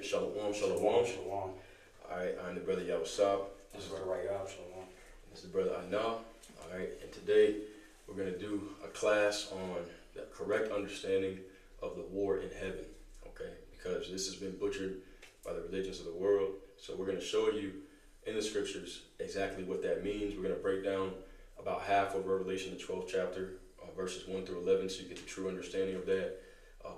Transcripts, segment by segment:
Shalom. Shalom, shalom. Alright, I'm the brother Yawasab. This is Brother Rayab, shalom. This is brother Anah. Alright, and today we're going to do a class on the correct understanding of the war in heaven. Okay, because this has been butchered by the religions of the world. So we're going to show you in the scriptures exactly what that means. We're going to break down about half of Revelation, the 12th chapter, verses 1 through 11, so you get the true understanding of that.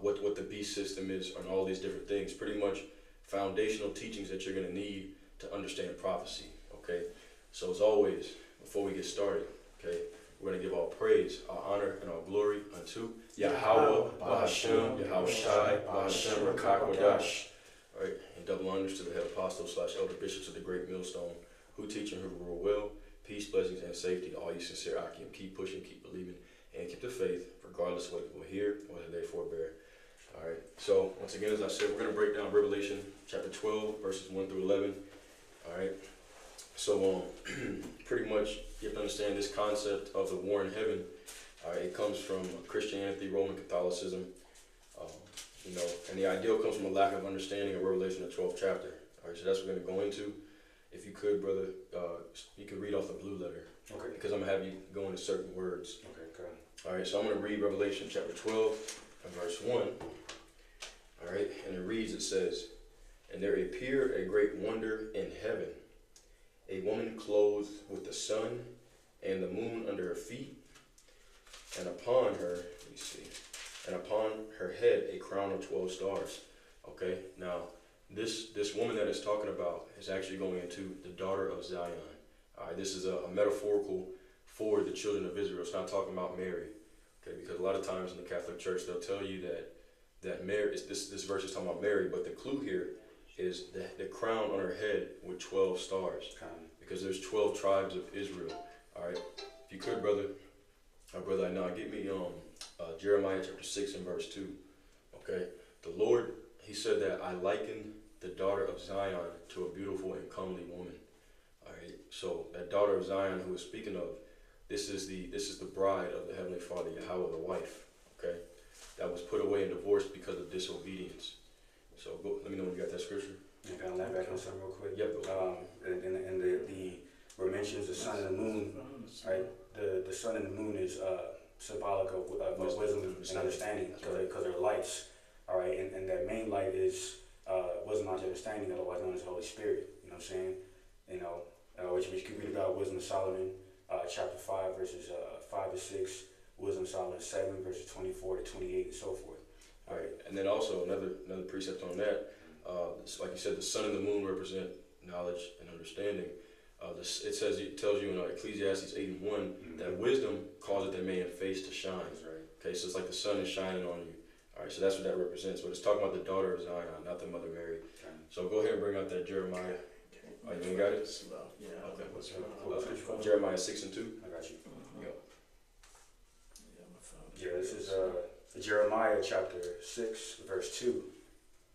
What the beast system is and all these different things. Pretty much foundational teachings that you're going to need to understand prophecy. Okay, so as always, before we get started, okay, we're going to give all praise, all honor, and all glory unto Yahweh, Bahashem, Yahushai, Bahashem, Rakak, Wadash. All right, and double honors to the head apostle / elder bishops of the great millstone, who teach and who rule well. Peace, blessings, and safety to all you sincere Akim. Keep pushing, keep believing, and keep the faith, regardless of what people hear or whether they forbear. All right, so once again, as I said, we're going to break down Revelation chapter 12, verses 1 through 11. All right, so pretty much you have to understand this concept of the war in heaven. All right, it comes from Christianity, Roman Catholicism, and the ideal comes from a lack of understanding of Revelation, the 12th chapter. All right, so that's what we're going to go into. If you could, brother, you could read off the blue letter. Okay. Because I'm going to have you go into certain words. Okay, good. All right, so I'm going to read Revelation chapter 12 and verse 1. All right, and it reads, it says, "And there appeared a great wonder in heaven, a woman clothed with the sun and the moon under her feet, and upon her, let me see, and upon her head a crown of 12 stars." Okay, now this woman that it's talking about is actually going into the daughter of Zion. All right, this is a metaphorical for the children of Israel. It's not talking about Mary. Okay, because a lot of times in the Catholic Church they'll tell you that Mary is this verse is talking about Mary, but the clue here is the crown on her head with 12 stars, because there's 12 tribes of Israel. All right, if you could, brother Anah, get me Jeremiah chapter 6 and verse 2. Okay, the Lord, he said that I liken the daughter of Zion to a beautiful and comely woman. All right, so that daughter of Zion who is speaking of, this is the bride of the Heavenly Father, Yahweh, the wife. Okay, that was put away and divorced because of disobedience. So let me know when you got that scripture. You got that back on something real quick. Yep. And the where it mentions the sun and the moon, right? The sun and the moon is symbolic of wisdom and understanding, because they're lights. All right, and that main light is wisdom, knowledge, understanding, otherwise known as Holy Spirit. You know what I'm saying? You know, which you can read about Wisdom of Solomon, chapter 5, verses 5 to 6, Wisdom of Solomon 7, verses 24 to 28, and so forth. All right, and then also another precept on that. Like you said, the sun and the moon represent knowledge and understanding. It tells you in Ecclesiastes 8 and 1 that wisdom causes that man's face to shine. Right. Okay, so it's like the sun is shining on you. All right, so that's what that represents. But it's talking about the daughter of Zion, not the mother Mary. Okay. So go ahead and bring out that Jeremiah. Oh, you got it? Yeah. Okay. Cool. Jeremiah 6 and 2. I got you. Go. Yeah, this is Jeremiah chapter 6, verse 2.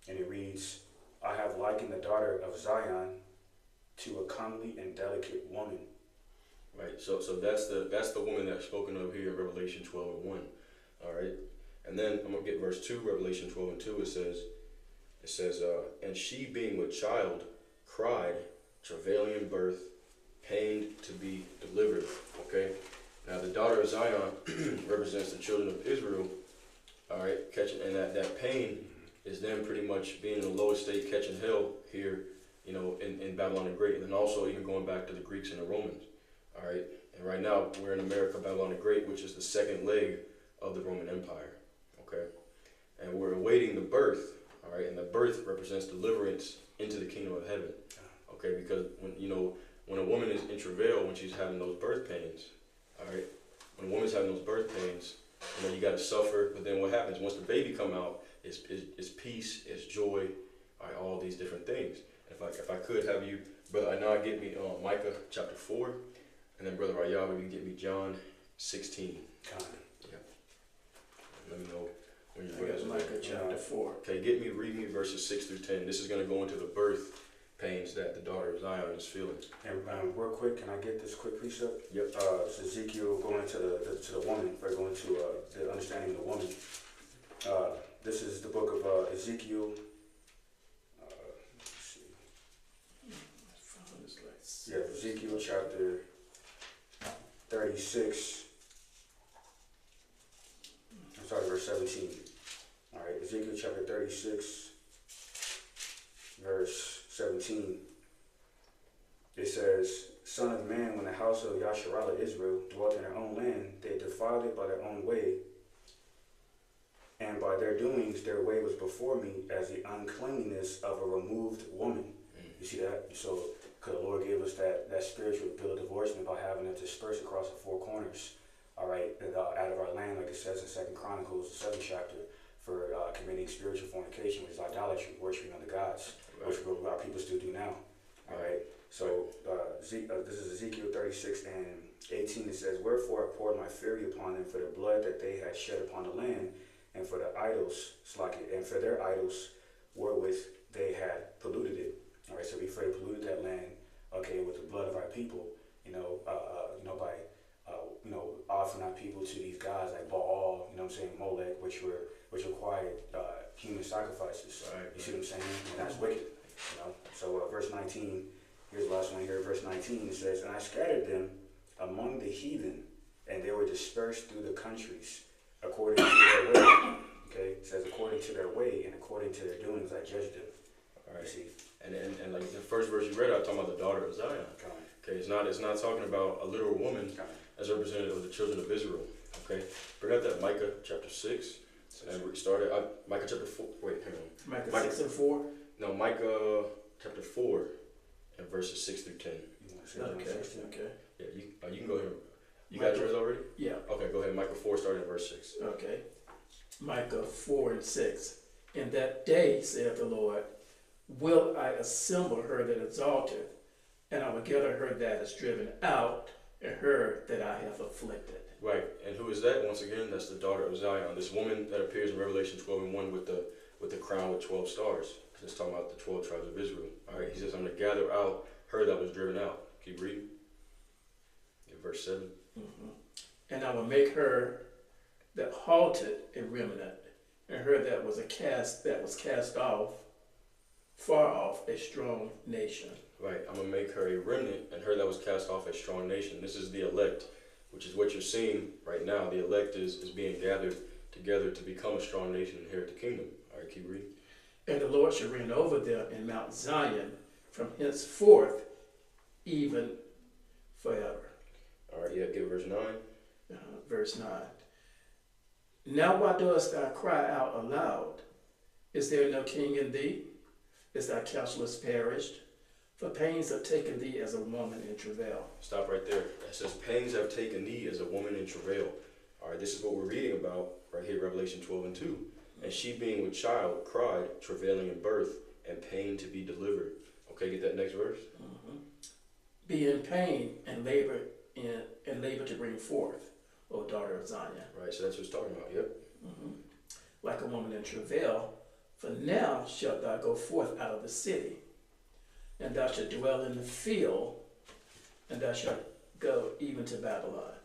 And it reads, "I have likened the daughter of Zion to a comely and delicate woman." Right, so that's the woman that's spoken of here in Revelation 12 and 1. All right, and then I'm gonna get verse 2, Revelation 12 and 2. It says, "And she being with child cried, travailing in birth, pained to be delivered." Okay, now the daughter of Zion represents the children of Israel. All right, and that pain is them pretty much being in the lowest state, catching hell here, in Babylon the Great, and then also even going back to the Greeks and the Romans. All right, and right now we're in America, Babylon the Great, which is the second leg of the Roman Empire. Okay, and we're awaiting the birth. All right, and the birth represents deliverance into the kingdom of heaven. Okay, because when a woman is in travail, when she's having those birth pains, all right, when a woman's having those birth pains, you got to suffer. But then what happens once the baby come out? Is peace, is joy, all these different things. If I could have you, brother Anah, get me Micah chapter 4, and then brother Rayab, you can get me John 16. Yeah. Let me know when you're ready. Micah chapter 4. Okay, read me verses 6 through 10. This is going to go into the birth pains that the daughter of Zion is feeling. And real quick, can I get this quick precept? Yep. It's Ezekiel going to the woman, or going to the understanding of the woman. This is the book of Ezekiel, Ezekiel chapter 36. I'm sorry, verse 17. All right, Ezekiel chapter 36, verse 17. It says, Son of man, when the house of Yasharallah Israel dwelt in their own land, they defiled it by their own way, and by their doings their way was before me as the uncleanliness of a removed woman. You see that? So, because the Lord gave us that spiritual bill of divorcement by having it dispersed across the four corners, all right, out of our land, like it says in 2 Chronicles, the 7th chapter, for committing spiritual fornication, which is idolatry, worshiping other gods, which our people still do now. All right. So this is Ezekiel 36 and 18. It says, Wherefore I poured my fury upon them for the blood that they had shed upon the land, and for the idols, and for their idols wherewith they had polluted it. All right, so we polluted that land, okay, with the blood of our people, by offering our people to these gods like Baal, Molech, which required human sacrifices. Right. You see what I'm saying? And that's wicked. So verse 19. Here's the last one here, verse 19. It says, And I scattered them among the heathen, and they were dispersed through the countries, according to their way. Okay, it says according to their way and according to their doings, I judged them. All right. You see? And like the first verse you read, I'm talking about the daughter of Zion. Okay, it's not talking about a literal woman as representative of the children of Israel. Okay, bring up that Micah chapter 6, and we started Micah chapter 4. Wait, hang on. Micah 6 and 4. No, Micah chapter 4 and verses 6 through 10. Okay. Yeah, you can go ahead. You got yours already? Yeah. Okay, go ahead. Micah 4 starting at verse 6. Okay. Micah 4 and 6. In that day, saith the Lord, will I assemble her that exalteth, and I will gather her that is driven out, and her that I have afflicted. Right, and who is that? Once again, that's the daughter of Zion, this woman that appears in Revelation 12 and 1 with the crown with 12 stars. It's talking about the 12 tribes of Israel. All right, he says, I'm going to gather out her that was driven out. Keep reading. In verse 7. And I will make her that halted a remnant, and her that was cast off, far off, a strong nation. Right, I'm going to make her a remnant, and her that was cast off a strong nation. This is the elect, which is what you're seeing right now. The elect is being gathered together to become a strong nation and inherit the kingdom. All right, keep reading. And the Lord shall reign over them in Mount Zion from henceforth, even forever. All right, yeah, give verse 9. Verse 9. Now why dost thou cry out aloud? Is there no king in thee? Is thy counselors perished? For pains have taken thee as a woman in travail. Stop right there. It says, pains have taken thee as a woman in travail. All right, this is what we're reading about right here, Revelation 12 and 2. And she being with child cried, travailing in birth, and pain to be delivered. Okay, get that next verse. Be in pain and labor to bring forth, O daughter of Zion. Right, so that's what it's talking about, yep. Like a woman in travail, for now shalt thou go forth out of the city, and thou shalt dwell in the field, and thou shalt go even to Babylon.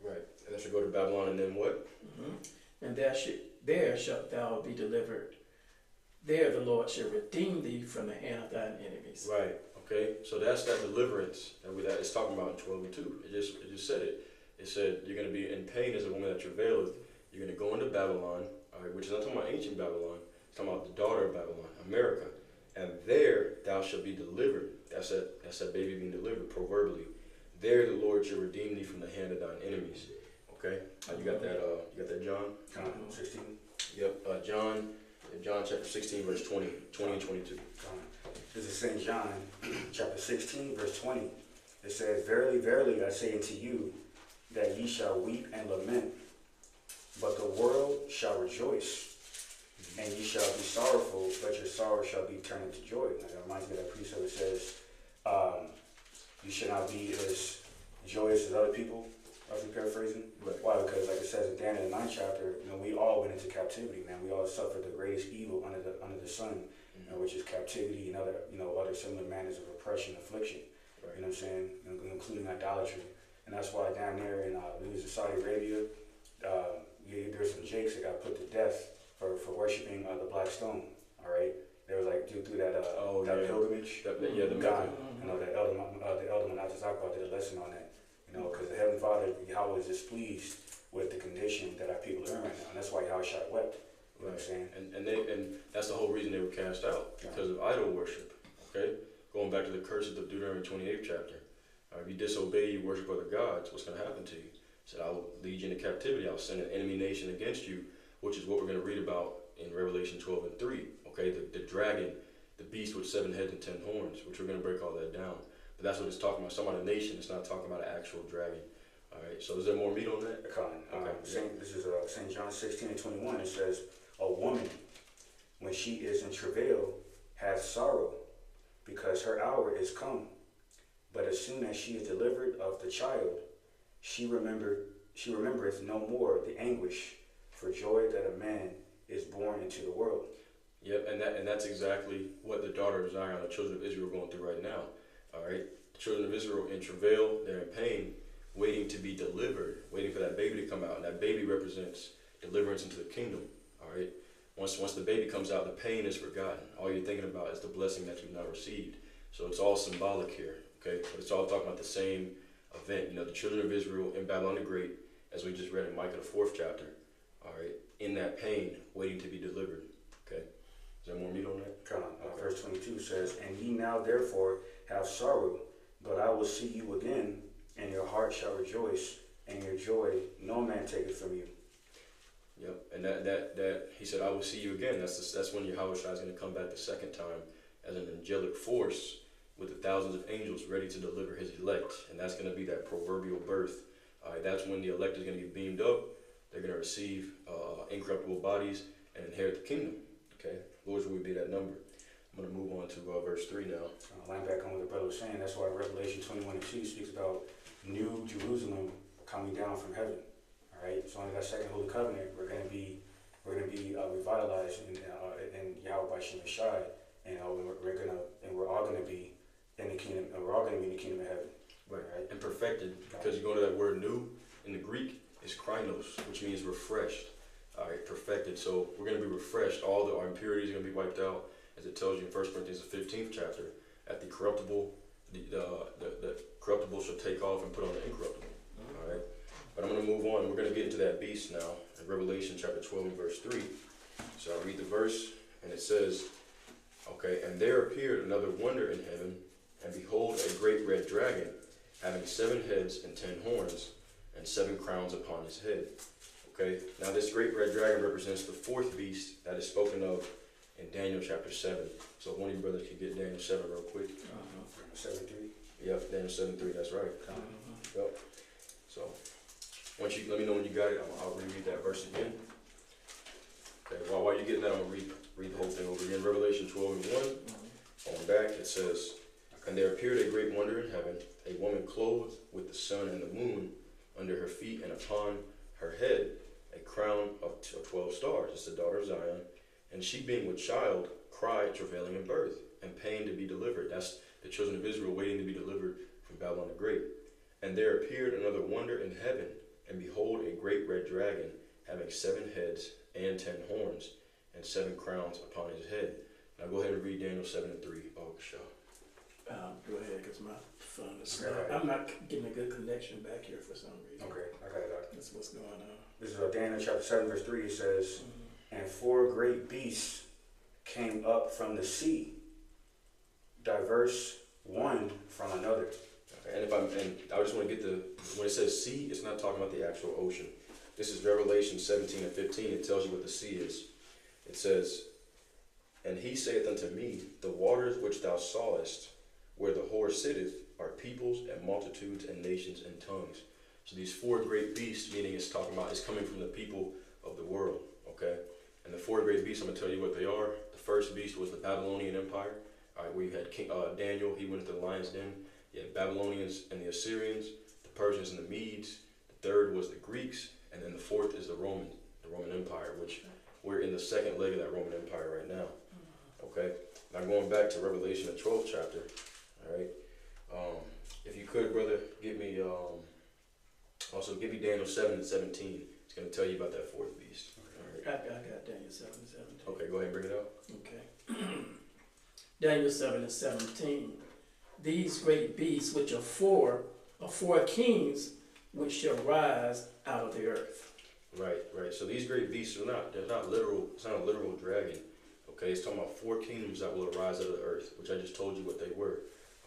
Right, and then she'll go to Babylon, and then what? And there shalt thou be delivered. There the Lord shall redeem thee from the hand of thine enemies. Right, okay, so that's that deliverance that it's talking about in 12 and 2. It just said it. It said, you're going to be in pain as a woman that travaileth. You're going to go into Babylon, all right, which is not talking about ancient Babylon. It's talking about the daughter of Babylon, America. And there thou shalt be delivered. That's that baby being delivered, proverbially. There the Lord shall redeem thee from the hand of thine enemies. Okay? You got that, John? John 16. Yep, John chapter 16, verse 20 and 22. This is St. John, chapter 16, verse 20. It says, Verily, verily, I say unto you, that ye shall weep and lament, but the world shall rejoice. And ye shall be sorrowful, but your sorrow shall be turned into joy. Like that reminds me of that precept. It says, you should not be as joyous as other people. I'll be paraphrasing. Right. Why? Because like it says at the end of the 9th chapter, we all went into captivity, man. We all suffered the greatest evil under the sun, which is captivity and other similar manners of oppression, affliction. Right. You know what I'm saying? Including idolatry. And that's why down there in Saudi Arabia, there's some jakes that got put to death for worshiping the black stone. All right, They was like through that Oh, that yeah. pilgrimage. Yeah, the God, Mecca. you know, the elder Monatizaka did a lesson on that. You know, because the Heavenly Father, Yahweh is displeased with the condition that our people are in right now, and that's why Yahushua wept. You know what I'm saying? And that's the whole reason they were cast out, because of idol worship. Okay, going back to the curses of Deuteronomy 28th chapter. If you disobey, you worship other gods, what's going to happen to you? He said, I will lead you into captivity. I'll send an enemy nation against you, which is what we're going to read about in Revelation 12:3. Okay, the dragon, the beast with 7 heads and 10 horns, which we're going to break all that down. But that's what it's talking about. It's talking about a nation. It's not talking about an actual dragon. All right. So is there more meat on that? Okay. This is St. John 16:21. It says, a woman, when she is in travail, has sorrow, because her hour is come. But as soon as she is delivered of the child, she remembereth no more the anguish for joy that a man is born into the world. Yep, and that's exactly what the daughter of Zion, the children of Israel, are going through right now. All right, the children of Israel in travail, they're in pain, waiting to be delivered, waiting for that baby to come out, and that baby represents deliverance into the kingdom. All right, once the baby comes out, the pain is forgotten. All you're thinking about is the blessing that you've now received. So it's all symbolic here, okay? But it's all talking about the same event. You know, the children of Israel in Babylon the Great, as we just read in Micah the 4th chapter. All right, in that pain, waiting to be delivered. Okay, is there more meat on that? Verse 22 says, and ye now therefore have sorrow, but I will see you again, and your heart shall rejoice, and your joy no man taketh from you. Yep, and that he said, I will see you again. That's when Yahweh is going to come back the second time as an angelic force with the thousands of angels ready to deliver his elect, and that's going to be that proverbial birth. That's when the elect is going to be beamed up. They're going to receive incorruptible bodies and inherit the kingdom. Okay, Lord's will be that number. I'm going to move on to verse 3 now. Line back on what the brother was saying. That's why Revelation 21:2 speaks about New Jerusalem coming down from heaven. All right, so under that second holy covenant, we're going to be revitalized in Yahweh B'Shem Shai, and we're all going to be in the kingdom, and we're all going to be in the kingdom of heaven. Right. And perfected, because you go to that word new in the Greek, is krinos, which means refreshed. All right, perfected. So we're going to be refreshed. All our impurities are going to be wiped out, as it tells you in 1 Corinthians the 15th chapter. At the corruptible, the corruptible shall take off and put on the incorruptible. All right. But I'm going to move on. We're going to get into that beast now in Revelation chapter 12 and verse 3. So I'll read the verse, and it says, okay, and there appeared another wonder in heaven, and behold, a great red dragon, having 7 heads and 10 horns, and 7 crowns upon his head. Okay, now this great red dragon represents the 4th beast that is spoken of in Daniel chapter 7. So if one of you brothers could get Daniel 7 real quick. 7:3. Yep, Daniel 7:3, that's right. Yep. So once you let me know when you got it, I'll reread that verse again. Okay, while you're getting that, I'm gonna read the whole thing over again. Revelation 12 and 1. On back it says, and there appeared a great wonder in heaven, a woman clothed with the sun and the moon under her feet, and upon her head a crown of 12 stars. It's the daughter of Zion. And she, being with child, cried, travailing in birth, and pain to be delivered. That's the children of Israel waiting to be delivered from Babylon the Great. And there appeared another wonder in heaven, and behold, a great red dragon, having 7 heads and 10 horns, and 7 crowns upon his head. Now go ahead and read Daniel 7 and 3. Go ahead, because my phone is I'm not getting a good connection back here for some reason. Okay, I got it. That's what's going on. This is Daniel chapter 7 verse 3. It says, and 4 great beasts came up from the sea, diverse one from another. Okay, and I just want to get when it says sea, it's not talking about the actual ocean. This is Revelation 17 and 15. It tells you what the sea is. It says, and he saith unto me, the waters which thou sawest, where the whore sitteth, are peoples and multitudes and nations and tongues. So these 4 great beasts, meaning it's coming from the people of the world, okay? And the 4 great beasts, I'm going to tell you what they are. The first beast was the Babylonian Empire. All right, we had King Daniel, he went into the lion's den. You had Babylonians and the Assyrians, the Persians and the Medes. The 3rd was the Greeks, and then the 4th is the Roman Empire, which we're in the 2nd leg of that Roman Empire right now. Okay, now going back to Revelation, the 12th chapter. All right, if you could, brother, give me Daniel 7 and 17. It's going to tell you about that 4th beast. I got Daniel 7 and 17. Okay, go ahead and bring it up. Okay. Daniel 7:17. These great beasts, which are four kings, which shall rise out of the earth. Right, right. So these great beasts they're not literal, it's not a literal dragon. Okay, it's talking about 4 kingdoms that will arise out of the earth, which I just told you what they were.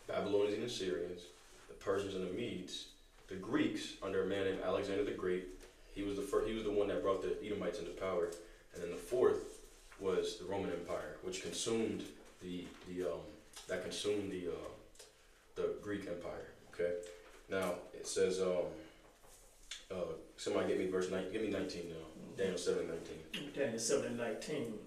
Babylonians and Assyrians, the Persians and the Medes, the Greeks under a man named Alexander the Great. He was the one that brought the Edomites into power. And then the fourth was the Roman Empire, which consumed the Greek Empire. Okay. Now it says somebody give me verse 9, give me 19 now. Daniel 7:19. Daniel 7:19.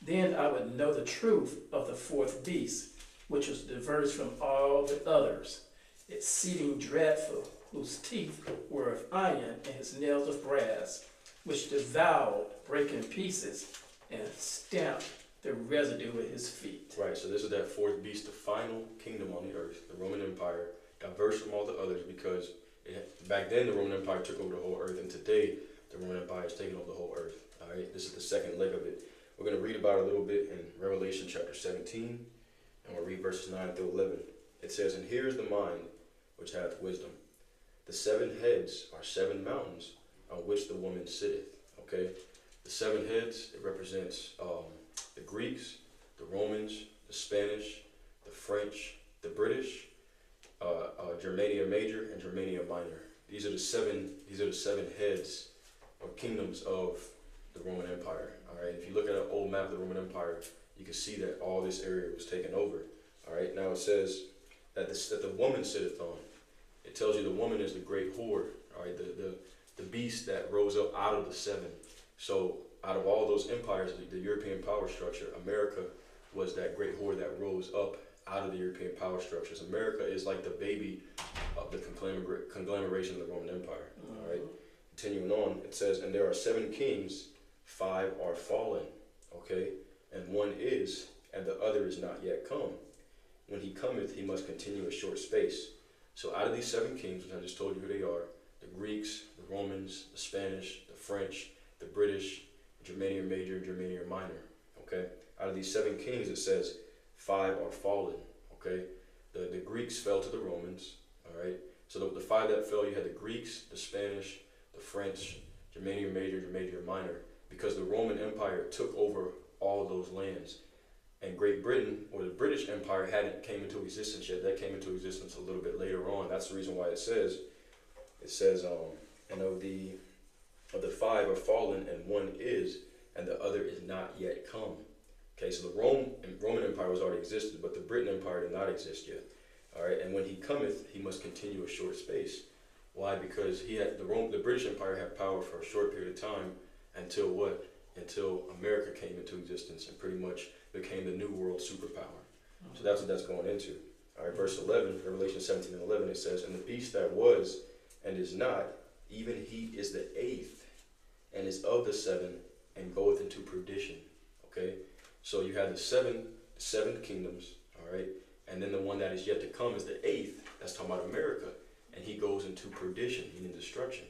Then I would know the truth of the fourth beast, which was diverse from all the others, exceeding dreadful, whose teeth were of iron and his nails of brass, which devoured, brake in pieces, and stamped the residue with his feet. Right, so this is that fourth beast, the final kingdom on the earth, the Roman Empire, diverse from all the others because back then the Roman Empire took over the whole earth, and today the Roman Empire is taking over the whole earth. All right, this is the second leg of it. We're going to read about it a little bit in Revelation chapter 17, and we'll read verses 9 through 11. It says, "And here is the mind which hath wisdom. The 7 heads are 7 mountains on which the woman sitteth." Okay, the 7 heads, it represents the Greeks, the Romans, the Spanish, the French, the British, Germania Major and Germania Minor. These are the seven heads or kingdoms of the Roman Empire. All right, if you look at an old map of the Roman Empire, you can see that all this area was taken over. All right, now it says that the woman sitteth on. It tells you the woman is the great whore. All right, the beast that rose up out of the 7. So out of all those empires, the European power structure, America was that great whore that rose up out of the European power structures. America is like the baby of the conglomeration of the Roman Empire. All right. Continuing on, it says, "And there are 7 kings, 5 are fallen, okay, and 1 is, and the other is not yet come. When he cometh, he must continue a short space." So out of these 7 kings, which I just told you who they are, the Greeks, the Romans, the Spanish, the French, the British, Germania Major, and Germania Minor, okay? Out of these 7 kings, it says 5 are fallen, okay? The Greeks fell to the Romans, all right? So the 5 that fell, you had the Greeks, the Spanish, the French, Germania Major, Germania Minor, because the Roman Empire took over all of those lands. And Great Britain, or the British Empire, hadn't came into existence yet. That came into existence a little bit later on. That's the reason why it says, and of the 5 are fallen, and 1 is, and the other is not yet come. Okay, so the Roman Empire was already existed, but the Britain Empire did not exist yet. All right, and when he cometh, he must continue a short space. Why? Because the British Empire had power for a short period of time until what? Until America came into existence and pretty much became the new world superpower. So that's what that's going into. All right, verse 11, Revelation 17 and 11, it says, "And the beast that was and is not, even he is the 8th, and is of the 7, and goeth into perdition." Okay, so you have the seven kingdoms, all right, and then the one that is yet to come is the 8th. That's talking about America, and he goes into perdition, meaning destruction.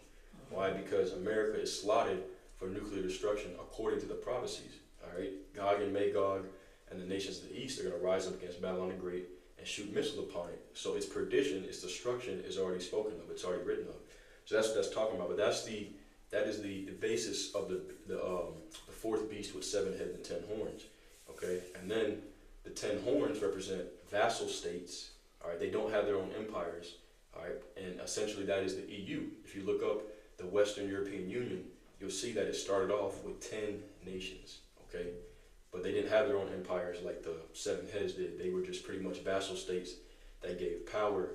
Why? Because America is slotted for nuclear destruction according to the prophecies. All right, Gog and Magog and the nations of the east are going to rise up against Babylon the Great and shoot missiles upon it. So its perdition, its destruction is already spoken of. It's already written of. So that's what that's talking about. But that is the basis of the 4th beast with 7 heads and 10 horns. Okay, and then the 10 horns represent vassal states. All right, they don't have their own empires. All right, and essentially that is the EU. If you look up the Western European Union, you'll see that it started off with 10 nations. Okay, but they didn't have their own empires like the 7 heads did. They were just pretty much vassal states that gave power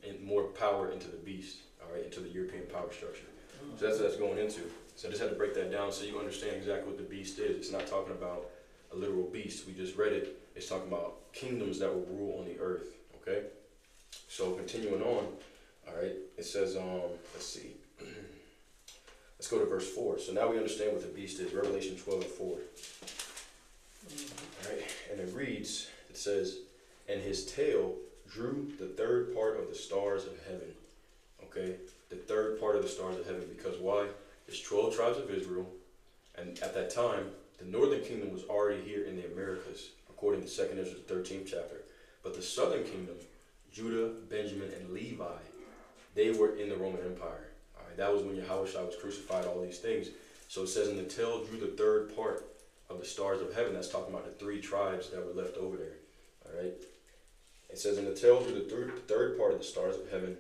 and more power into the beast. All right, into the European power structure. So that's what that's going into. So I just had to break that down so you understand exactly what the beast is. It's not talking about a literal beast. We just read it. It's talking about kingdoms that will rule on the earth. Okay. So continuing on. All right. It says, let's see. Let's go to verse 4. So now we understand what the beast is. Revelation 12 and 4. All right. And it reads, it says, "And his tail drew the 3rd part of the stars of heaven." Okay. The 3rd part of the stars of heaven. Because why? There's 12 tribes of Israel. And at that time, the northern kingdom was already here in the Americas, according to 2nd Ezra, the 13th chapter. But the southern kingdom, Judah, Benjamin, and Levi, they were in the Roman Empire. All right, that was when Yahushua was crucified, all these things. So it says, and the tail drew the third part of the stars of heaven. That's talking about the 3 tribes that were left over there. All right. It says, and the tail drew the third part of the stars of heaven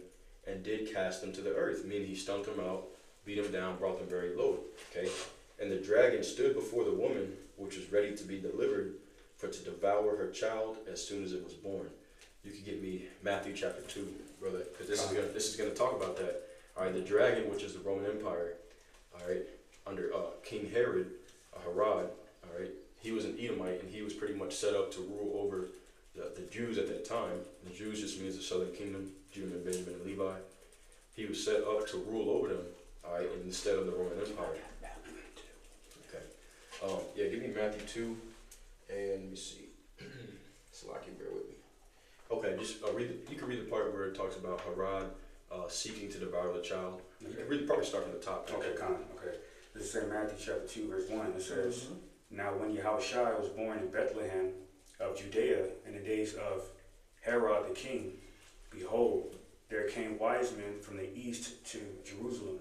and did cast them to the earth, meaning he stumped them out, beat them down, brought them very low. Okay. And the dragon stood before the woman, which was ready to be delivered, for to devour her child as soon as it was born. You could get me Matthew chapter 2, brother, because this is gonna talk about that. All right, the dragon, which is the Roman Empire, all right, under King Herod, Herod, all right, he was an Edomite, and he was pretty much set up to rule over the Jews at that time. The Jews just means the southern kingdom, Judah, Benjamin, and Levi. He was set up to rule over them, all right, instead of the Roman Empire. Okay. Yeah, give me Matthew 2, and let me see. Salaki, bear with me. Okay, just you can read the part where it talks about Herod seeking to devour the child. You can really probably start from the top. Okay, okay. This is in Matthew chapter 2, verse 1. It says, Now when Yahushua was born in Bethlehem of Judea in the days of Herod the king, behold, there came wise men from the east to Jerusalem,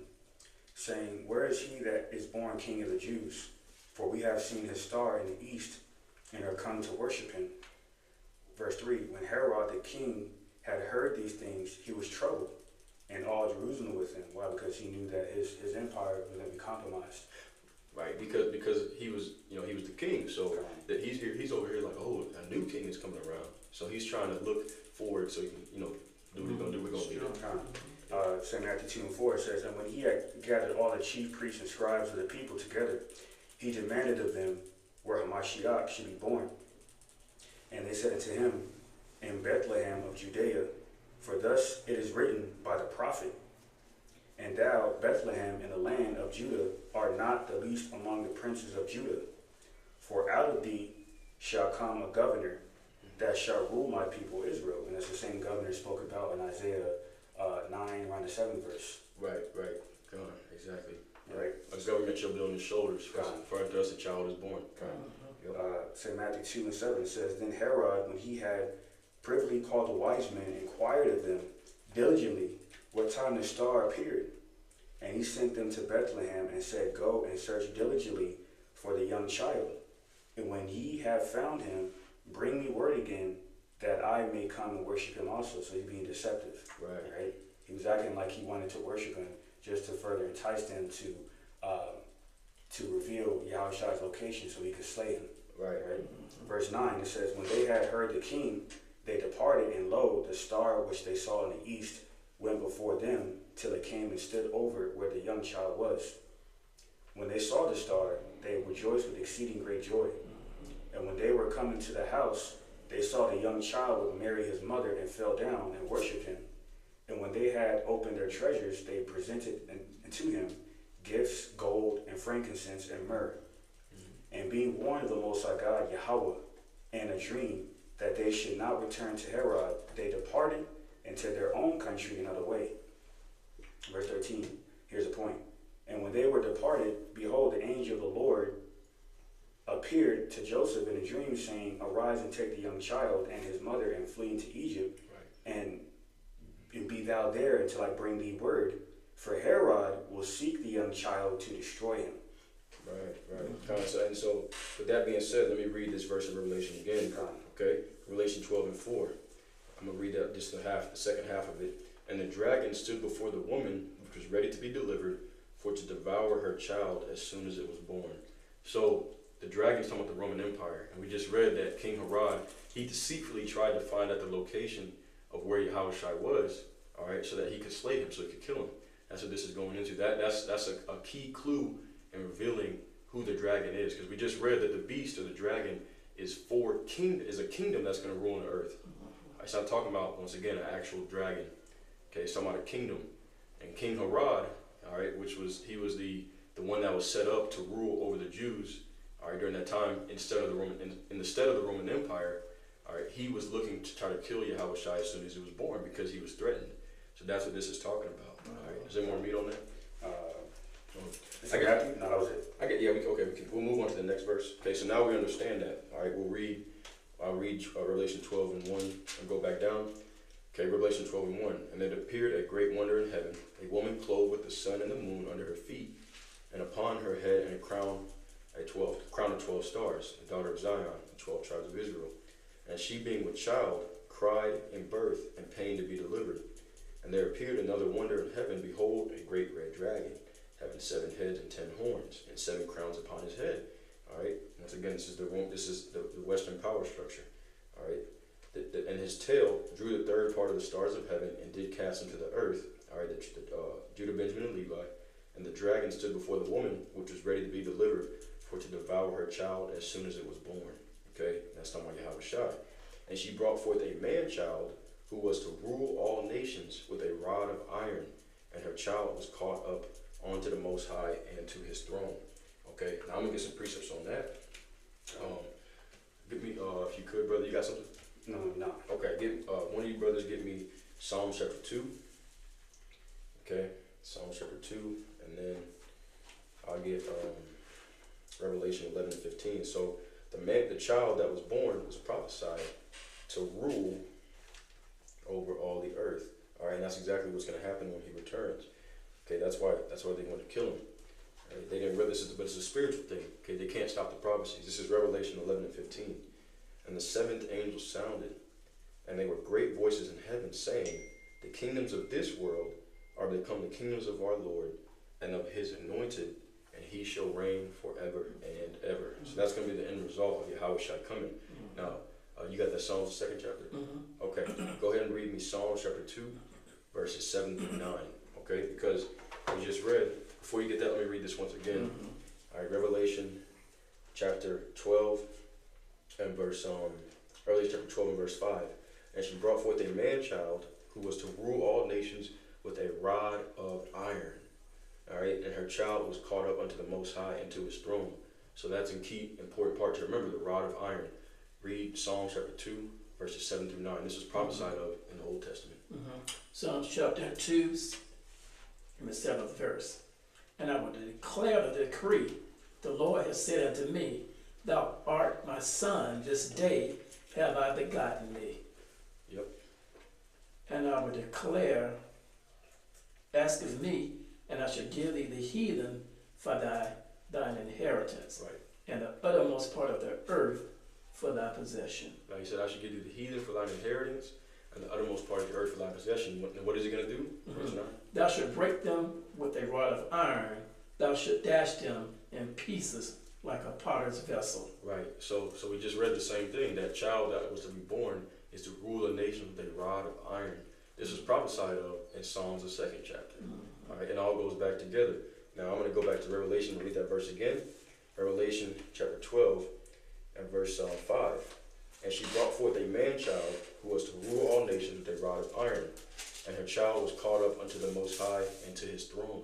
saying, Where is he that is born king of the Jews? For we have seen his star in the east, and are come to worship him. Verse 3, When Herod the king had heard these things, he was troubled, and all Jerusalem with him. Why? Because he knew that his empire was going to be compromised. Right, because he was the king, so that he's over here like, oh, a new king is coming around. So he's trying to look forward so he can, do what he's gonna do. We're gonna be there. St. Matthew 2 and 4 says, And when he had gathered all the chief priests and scribes of the people together, he demanded of them where Hamashiach should be born. And they said unto him, In Bethlehem of Judea, for thus it is written by the prophet, And thou, Bethlehem, in the land of Judah, art not the least among the princes of Judah. For out of thee shall come a governor that shall rule my people Israel. And that's the same governor spoke about in Isaiah 9, around the 7th verse. Right. Come on, exactly. Right. A government shall be on his shoulders, for unto us a child is born. St. Matthew 2 and 7 says, Then Herod, when he had privily called the wise men, inquired of them diligently what time the star appeared. And he sent them to Bethlehem and said, Go and search diligently for the young child. And when ye have found him, bring me word again, that I may come and worship him also. So he's being deceptive. Right? He was acting like he wanted to worship him just to further entice them to reveal Yahushua's location so he could slay him. Right? Verse 9, it says, When they had heard the king, they departed, and lo, the star which they saw in the east went before them, till it came and stood over where the young child was. When they saw the star, they rejoiced with exceeding great joy. And when they were coming to the house, they saw the young child with Mary his mother, and fell down and worshipped him. And when they had opened their treasures, they presented unto him gifts, gold, and frankincense, and myrrh. And being warned of the Most High God, Yahweh, in a dream, that they should not return to Herod, they departed into their own country another way. Verse 13, here's the point. And when they were departed, behold, the angel of the Lord appeared to Joseph in a dream, saying, Arise and take the young child and his mother and flee into Egypt, and be thou there until I bring thee word. For Herod will seek the young child to destroy him. Right. And so, with that being said, let me read this verse of Revelation again. Okay, Revelation 12 and 4. I'm gonna read that just the second half of it. And the dragon stood before the woman, which was ready to be delivered, for to devour her child as soon as it was born. So the dragon is talking about the Roman Empire, and we just read that King Herod, he deceitfully tried to find out the location of where Yahushua was, all right, so that he could slay him, so he could kill him. That's what this is going into. That's a key clue in revealing who the dragon is, because we just read that the beast or the dragon is a kingdom that's going to rule on the earth. So I'm talking about, once again, an actual dragon. Okay, it's talking about a kingdom. And King Herod, all right, he was the one that was set up to rule over the Jews, all right, during that time, instead of the Roman Empire, all right, he was looking to try to kill Yahushua as soon as he was born, because he was threatened. So that's what this is talking about. All right, is there more meat on that? No, that was it. We'll move on to the next verse. Okay, so now we understand that. All right, we'll read I'll read Revelation 12 and 1 and go back down. Okay, Revelation 12 and 1. And there appeared a great wonder in heaven, a woman clothed with the sun and the moon under her feet, and upon her head and a crown of 12 stars, the daughter of Zion, the 12 tribes of Israel. And she, being with child, cried in birth and pain to be delivered. And there appeared another wonder in heaven, behold, a great red dragon, having 7 heads and 10 horns, and 7 crowns upon his head. All right. Once again, this is the Western power structure. All right. And his tail drew the third part of the stars of heaven and did cast them to the earth. All right. Judah, Benjamin, and Levi. And the dragon stood before the woman, which was ready to be delivered, for to devour her child as soon as it was born. Okay. That's talking about Yahushua. And she brought forth a man child who was to rule all nations with a rod of iron. And her child was caught up onto the Most High and to his throne. Okay, now I'm gonna get some precepts on that. Give me, if you could, brother, you got something? No. Okay, one of you brothers get me Psalm chapter 2. Okay, Psalm chapter 2, and then I'll get Revelation 11 and 15. So the child that was born was prophesied to rule over all the earth. All right, and that's exactly what's gonna happen when he returns. Okay, that's why they wanted to kill him. Right? They didn't realize it, but it's a spiritual thing. Okay, they can't stop the prophecies. This is Revelation 11 and 15. And the 7th angel sounded, and there were great voices in heaven saying, the kingdoms of this world are become the kingdoms of our Lord and of his anointed, and he shall reign forever and ever. So that's going to be the end result of Yahushua coming. Now, you got that Psalms, the 2nd chapter? Okay, go ahead and read me Psalms chapter 2, verses 7 through 9. Okay, because we just read, before you get that, let me read this once again. All right, Revelation chapter 12 and Revelation chapter 12 and verse 5. And she brought forth a man child who was to rule all nations with a rod of iron. All right, and her child was caught up unto the Most High and to his throne. So that's a key important part to remember, the rod of iron. Read Psalm chapter 2, verses 7 through 9. This was prophesied of in the Old Testament. Psalms chapter 2, in the 7th verse. And I will declare the decree. The Lord has said unto me, thou art my son, this day have I begotten thee. Yep. And I will declare, ask of me, and I shall give thee the heathen for thine inheritance, Right. and the uttermost part of the earth for thy possession. Now he said, I should give you the heathen for thine inheritance, and the uttermost part of the earth for thy possession. What is he going to do? Verse 9. Thou shalt break them with a rod of iron. Thou shalt dash them in pieces like a potter's vessel. Right. So we just read the same thing. That child that was to be born is to rule a nation with a rod of iron. This was prophesied of in Psalms, the 2nd chapter. All right, and it all goes back together. Now I'm going to go back to Revelation and read that verse again. Revelation chapter 12 and verse 5. And she brought forth a man child who was to rule all nations with a rod of iron. And her child was caught up unto the Most High and to his throne.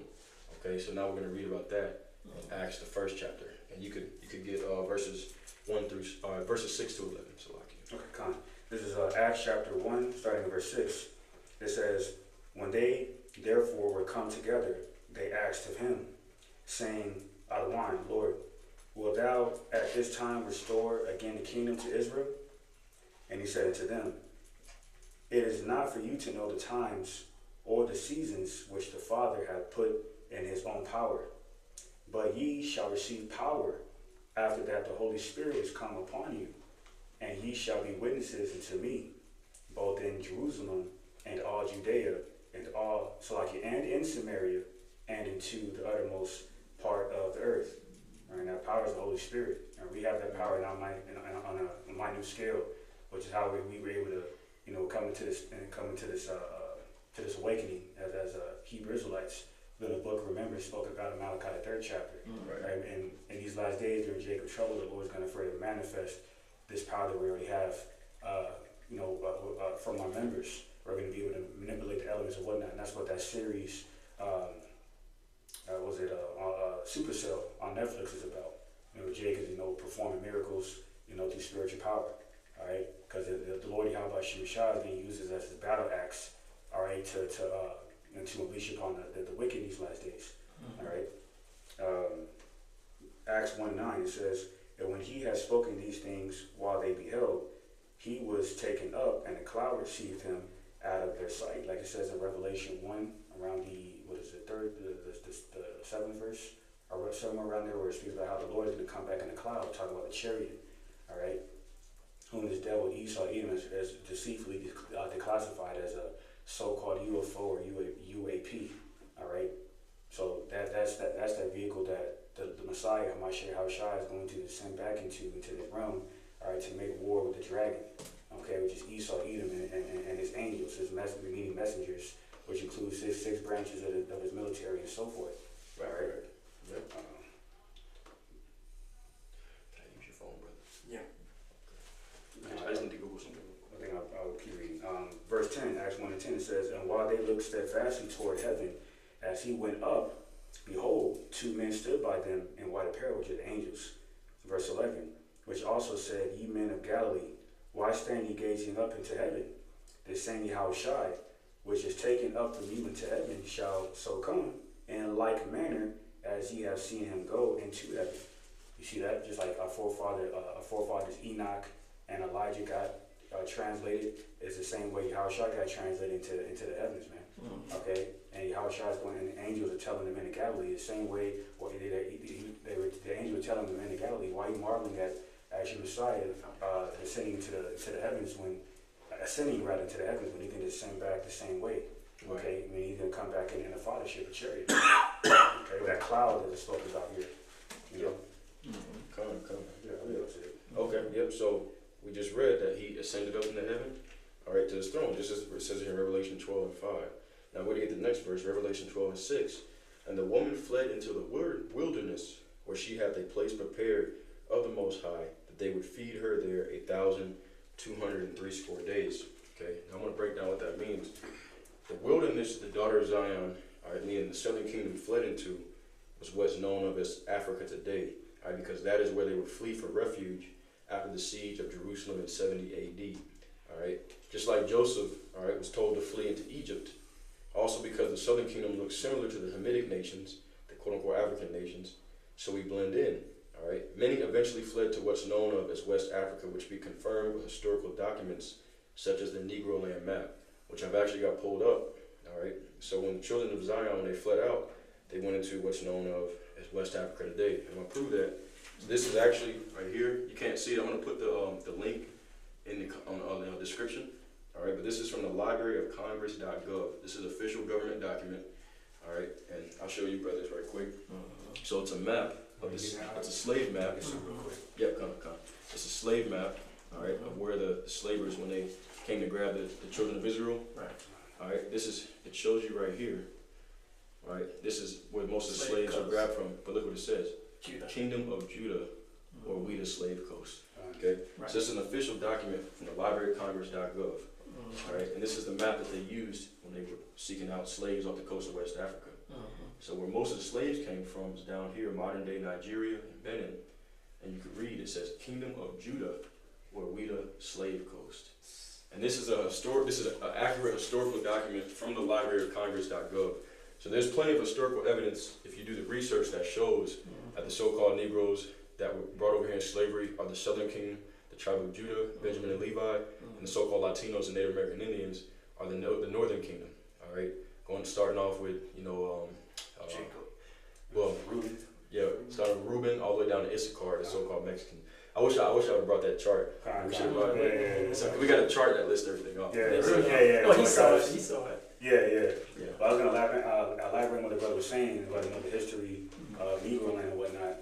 Okay, so now we're going to read about that in Acts, the 1st chapter. And you could get verses 6 to 11. So Okay, Con. This is Acts chapter 1, starting in verse 6. It says, when they therefore were come together, they asked of him, saying out of wine, Lord, wilt thou at this time restore again the kingdom to Israel? And he said unto them, it is not for you to know the times or the seasons which the Father hath put in his own power, but ye shall receive power after that the Holy Spirit is come upon you, and ye shall be witnesses unto me, both in Jerusalem and all Judea and all and in Samaria and into the uttermost part of the earth. And that power is the Holy Spirit, and we have that power on a minute scale, which is how we were able to, come into this awakening as Hebrew Israelites. The book of Remembrance spoke about in Malachi the 3rd chapter. Right? And in these last days during Jacob's trouble, the Lord is going to further manifest this power that we already have, from our members. We're going to be able to manipulate the elements and whatnot, and that's what that series, Supercell on Netflix is about. Jake is, performing miracles, through spiritual power. All right, because the Lord Yahweh Shemashah is being used as his battle axe. All right, to unleash upon the wicked in these last days. All right. Acts 1:9 it says, and when he had spoken these things while they beheld, he was taken up, and the cloud received him out of their sight. Like it says in Revelation 1, around the, what is it, the 7th verse, or somewhere around there where it speaks about how the Lord is going to come back in the cloud, talking about the chariot, all right? Whom this devil Esau Edom is deceitfully declassified as a so-called UFO or UAP, all right? So that's that vehicle that the Messiah, Hamashiach Hashai, is going to descend back into the realm, all right, to make war with the dragon, okay, which is Esau Edom and his angels, his meaning messengers, which includes his 6 branches of his military and so forth. Right. All right. Yep. Can I use your phone, brother? Yeah. I just need to Google something. I think I'll keep reading. Verse 10, Acts 1 and 10, it says, and while they looked steadfastly toward heaven, as he went up, behold, 2 men stood by them in white apparel, which are the angels. Verse 11, which also said, ye men of Galilee, why stand ye gazing up into heaven? The same Yahushai, which is taken up from you into heaven, shall so come in like manner as ye have seen him go into heaven. You see that? Just like our forefathers Enoch and Elijah got translated, is the same way Yahushua got translated into the heavens, man. Mm-hmm. Okay? And Yahushua is going, and the angels are telling the men of Galilee the same way. The angels were telling the men of Galilee, why are you marveling at your Messiah ascending to the heavens ascending rather to the heavens when he can descend back the same way? Okay, I mean he's gonna come back in a fathership, a chariot. Okay, that cloud that is spoken about here. You know. Come. Yeah, I mean, that's it. Okay. Yep. So we just read that he ascended up into heaven, all right, to his throne, just as it says here in Revelation 12 and 5. Now we're going to get the next verse, Revelation 12 and 6. And the woman fled into the wilderness, where she had a place prepared of the Most High, that they would feed her there 1,260 days. Okay, now I'm going to break down what that means. The wilderness the daughter of Zion, all right, meaning the southern kingdom, fled into was what's known of as Africa today, all right, because that is where they would flee for refuge after the siege of Jerusalem in 70 AD. All right, just like Joseph, all right, was told to flee into Egypt. Also because the southern kingdom looks similar to the Hamitic nations, the quote-unquote African nations, so we blend in. All right, many eventually fled to what's known of as West Africa, which we confirmed with historical documents such as the Negro Land map, which I've actually got pulled up. All right, so when the children of Zion, when they fled out, they went into what's known of as West Africa today. I'm gonna prove that. So this is actually right here. You can't see it. I'm gonna put the link in the description. All right, but this is from the Library of Congress.gov. This is an official government document. All right, and I'll show you brothers right quick. So it's a map of this. It's a slave map. Yep, come. It's a slave map. All right, of where the slavers, when they came to grab the children of Israel. Right. All right, it shows you right here. All right, this is where most of the slaves are grabbed from. But look what it says: Judah. Kingdom of Judah, or we the slave coast. Okay, Right. so this is an official document from the Library of Congress.gov. All right, and this is the map that they used when they were seeking out slaves off the coast of West Africa. So where most of the slaves came from is down here, modern day Nigeria and Benin. And you can read, it says Kingdom of Judah, or Ouidah Slave Coast. And this is an accurate historical document from the Library of Congress.gov. So there's plenty of historical evidence, if you do the research, that shows that the so-called Negroes that were brought over here in slavery are the Southern Kingdom, the tribe of Judah, Benjamin and Levi, and the so-called Latinos and Native American Indians are the Northern Kingdom. All right, starting off with Jacob. Well, Reuben. Yeah, starting with Reuben all the way down to Issachar, the so-called Mexican. I wish I would have brought that chart. We should have brought it. Yeah. We got a chart that lists everything off. Yeah. Oh, he saw it. Yeah. But I was gonna elaborate on what the brother was saying about the history of Negro land and whatnot,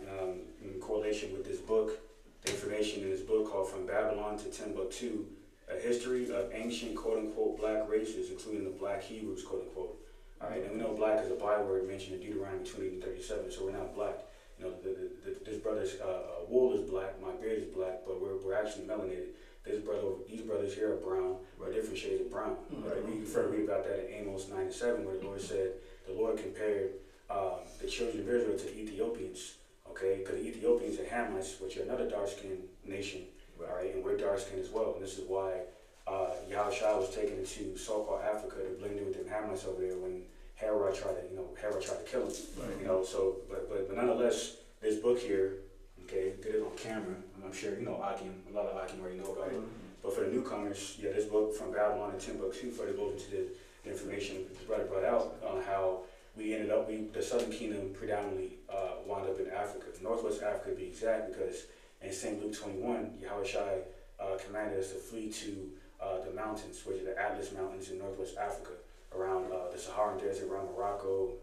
in correlation with this book, the information in this book called From Babylon to Timbuktu, a history of ancient quote-unquote black races, including the black Hebrews, quote-unquote. All right, and we know black is a byword mentioned in Deuteronomy 28:37, so we're not black. You know, this brother's wool is black, my beard is black, but we're actually melanated. These brothers here are brown, or different shades of brown. Right? We refer to read about that in Amos 9:7, where the Lord said the Lord compared the children of Israel to Ethiopians. Okay, because the Ethiopians are Hamites, which are another dark-skinned nation. All right, and we're dark-skinned as well. And this is why Yahushua was taken into so-called Africa to blend in with them Hamites over there when Herod tried to kill him. Right. You know, so but nonetheless, this book here, okay, get it on camera. I'm sure you know Akim. A lot of Akim already know about it. But for the newcomers, yeah, this book from Babylon and Timbuktu further goes into the information brother brought out on how we ended up, the Southern Kingdom predominantly wound up in Africa, Northwest Africa to be exact, because in St. Luke 21, Yahushua commanded us to flee to the mountains, which are the Atlas Mountains in Northwest Africa, around the Saharan Desert, around Morocco,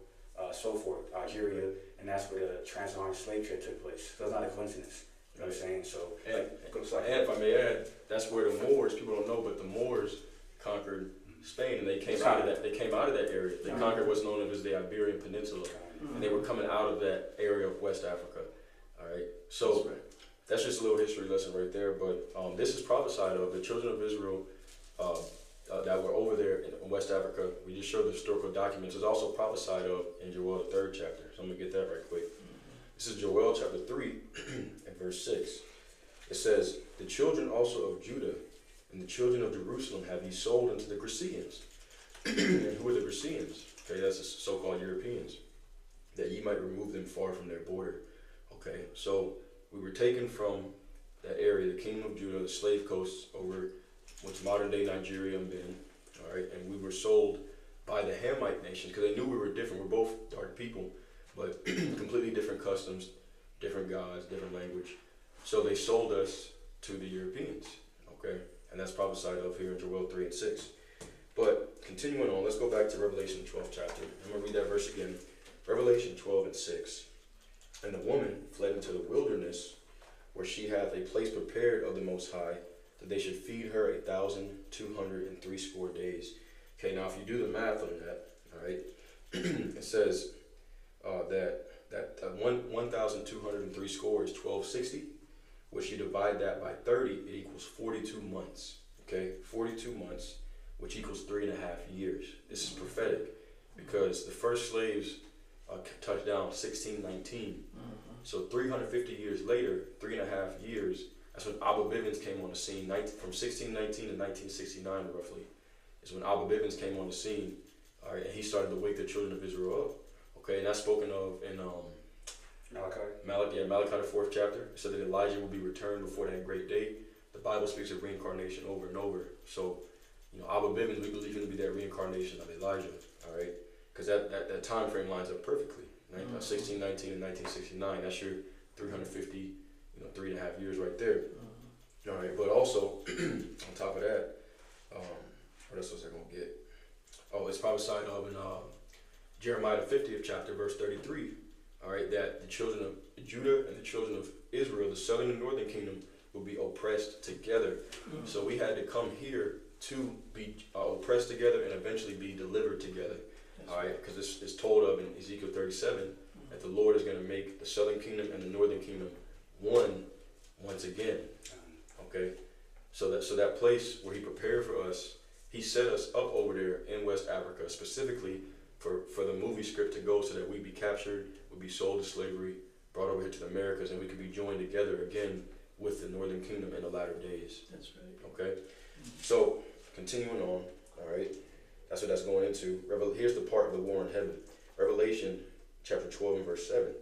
so forth, Algeria, and that's where the trans-Saharan slave trade took place. So it's not a coincidence. You know what I'm saying? So, and if I may add, that's where the Moors, people don't know, but the Moors conquered Spain, and they came out of that. They came out of that area. They conquered what's known as the Iberian Peninsula, and they were coming out of that area of West Africa. All right, so that's just a little history lesson right there. But this is prophesied of the children of Israel that were over there in West Africa. We just showed the historical documents. It's also prophesied of in Joel the 3rd chapter. So I'm gonna get that right quick. This is Joel chapter 3 and verse 6. It says, "The children also of Judah and the children of Jerusalem have ye sold unto the Grecians." And who are the Grecians? Okay, that's the so-called Europeans. That ye might remove them far from their border. Okay, so we were taken from that area, the kingdom of Judah, the slave coasts over what's modern day Nigeria and Benin. All right, and we were sold by the Hamite nation because they knew we were different. We're both dark people, but completely different customs, different gods, different language. So they sold us to the Europeans. Okay. And that's prophesied of here in Joel 3 and 6. But continuing on, let's go back to Revelation 12 chapter. I'm going to read that verse again. Revelation 12 and 6. "And the woman fled into the wilderness, where she hath a place prepared of the Most High, that they should feed her 1,260 days." Okay, now if you do the math on that, all right, it says that 1,203 score is 1260. Which you divide that by 30, it equals 42 months. Okay, 42 months, which equals 3.5 years. This is prophetic because the first slaves touched down 1619. So 350 years later, 3.5 years, that's when Abba Bivens came on the scene. From 1619 to 1969, roughly, is when Abba Bivens came on the scene. All right, and he started to wake the children of Israel up. Okay, and that's spoken of in Malachi, the 4th chapter. It said that Elijah will be returned before that great day. The Bible speaks of reincarnation over and over. So, Abba Bivens, we believe him to be that reincarnation of Elijah. All right, because that time frame lines up perfectly. 1619 and 1969. That's your 350, 3.5 years right there. All right, but also on top of that, what else was I gonna get? Oh, it's prophesied of in Jeremiah the 50th chapter, verse 33. All right, that the children of Judah and the children of Israel, the southern and northern kingdom, will be oppressed together. So we had to come here to be oppressed together and eventually be delivered together. All right, because it's told of in Ezekiel 37 that the Lord is going to make the southern kingdom and the northern kingdom one once again. Okay, so that place where He prepared for us, He set us up over there in West Africa specifically for the movie script to go, so that we be captured, would be sold to slavery, brought over here to the Americas, and we could be joined together again with the Northern Kingdom in the latter days. That's right. Okay, so continuing on, all right, that's what that's going into. Here's the part of the war in heaven. Revelation chapter 12 and verse 7.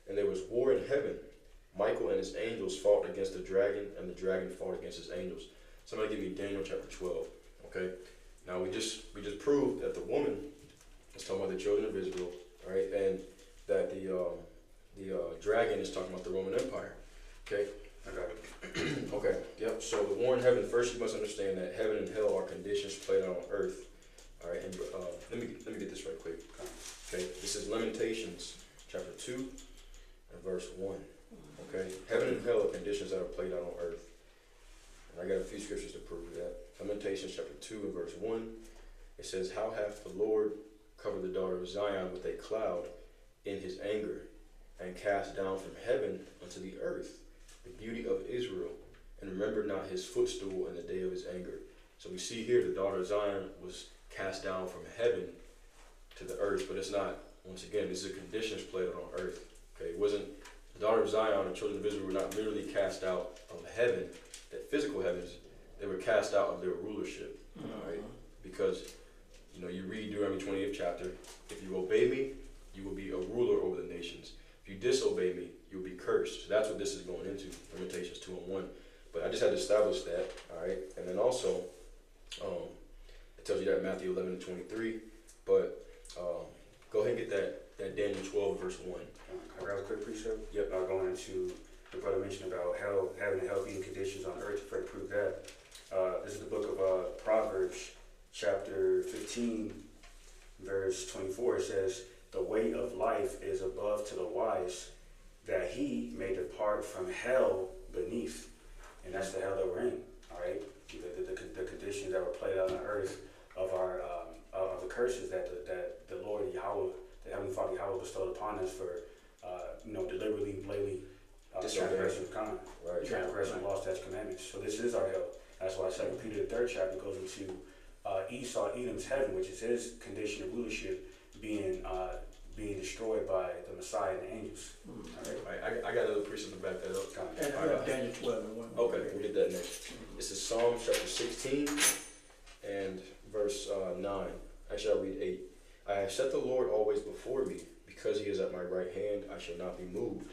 "And there was war in heaven. Michael and his angels fought against the dragon, and the dragon fought against his angels." Somebody give me Daniel chapter 12. Okay, now we just proved that the woman is talking about the children of Israel, all right, and that the dragon is talking about the Roman Empire. Okay. Okay. Yep. So the war in heaven. First, you must understand that heaven and hell are conditions played out on earth. All right. And let me get this right quick. Okay. This is Lamentations chapter 2 and verse 1. Okay. Heaven and hell are conditions that are played out on earth. And I got a few scriptures to prove that. Lamentations chapter 2 and verse 1. It says, "How hath the Lord covered the daughter of Zion with a cloud in His anger, and cast down from heaven unto the earth the beauty of Israel, and remembered not His footstool in the day of His anger." So we see here the daughter of Zion was cast down from heaven to the earth, but it's not, once again, this is a conditions played out on earth. Okay, it wasn't, the daughter of Zion, the children of Israel were not literally cast out of heaven, that physical heavens, they were cast out of their rulership. Right? Because you read Deuteronomy 20th chapter, "If you obey me, you will be a ruler over the nations. If you disobey me, you will be cursed." So that's what this is going into, Lamentations 2 and 1. But I just had to establish that, all right? And then also, it tells you that in Matthew 11:23. But go ahead and get that Daniel 12 verse 1. I got a quick precept. Yep. Going into the brother mentioned about hell, having the healthy conditions on earth to prove that. This is the book of Proverbs, chapter 15, verse 24. It says, "The way of life is above to the wise, that he may depart from hell beneath." And that's the hell that we're in, all right? The conditions that were played out on earth of our of the curses that the Lord Yahweh, the Heavenly Father Yahweh bestowed upon us for deliberately, blatantly transgressing kind, Right. transgressing law, statutes, commandments. So this is our hell. That's why 2 Peter, the 3rd chapter, goes into Esau, Edom's heaven, which is his condition of rulership, being destroyed by the Messiah and the angels. I got another precept to back that up. And All right. Daniel 12 and 1. Okay, we'll get that next. This is Psalms chapter 16 and verse 9. Actually, I'll read 8. "I have set the Lord always before me. Because he is at my right hand, I shall not be moved.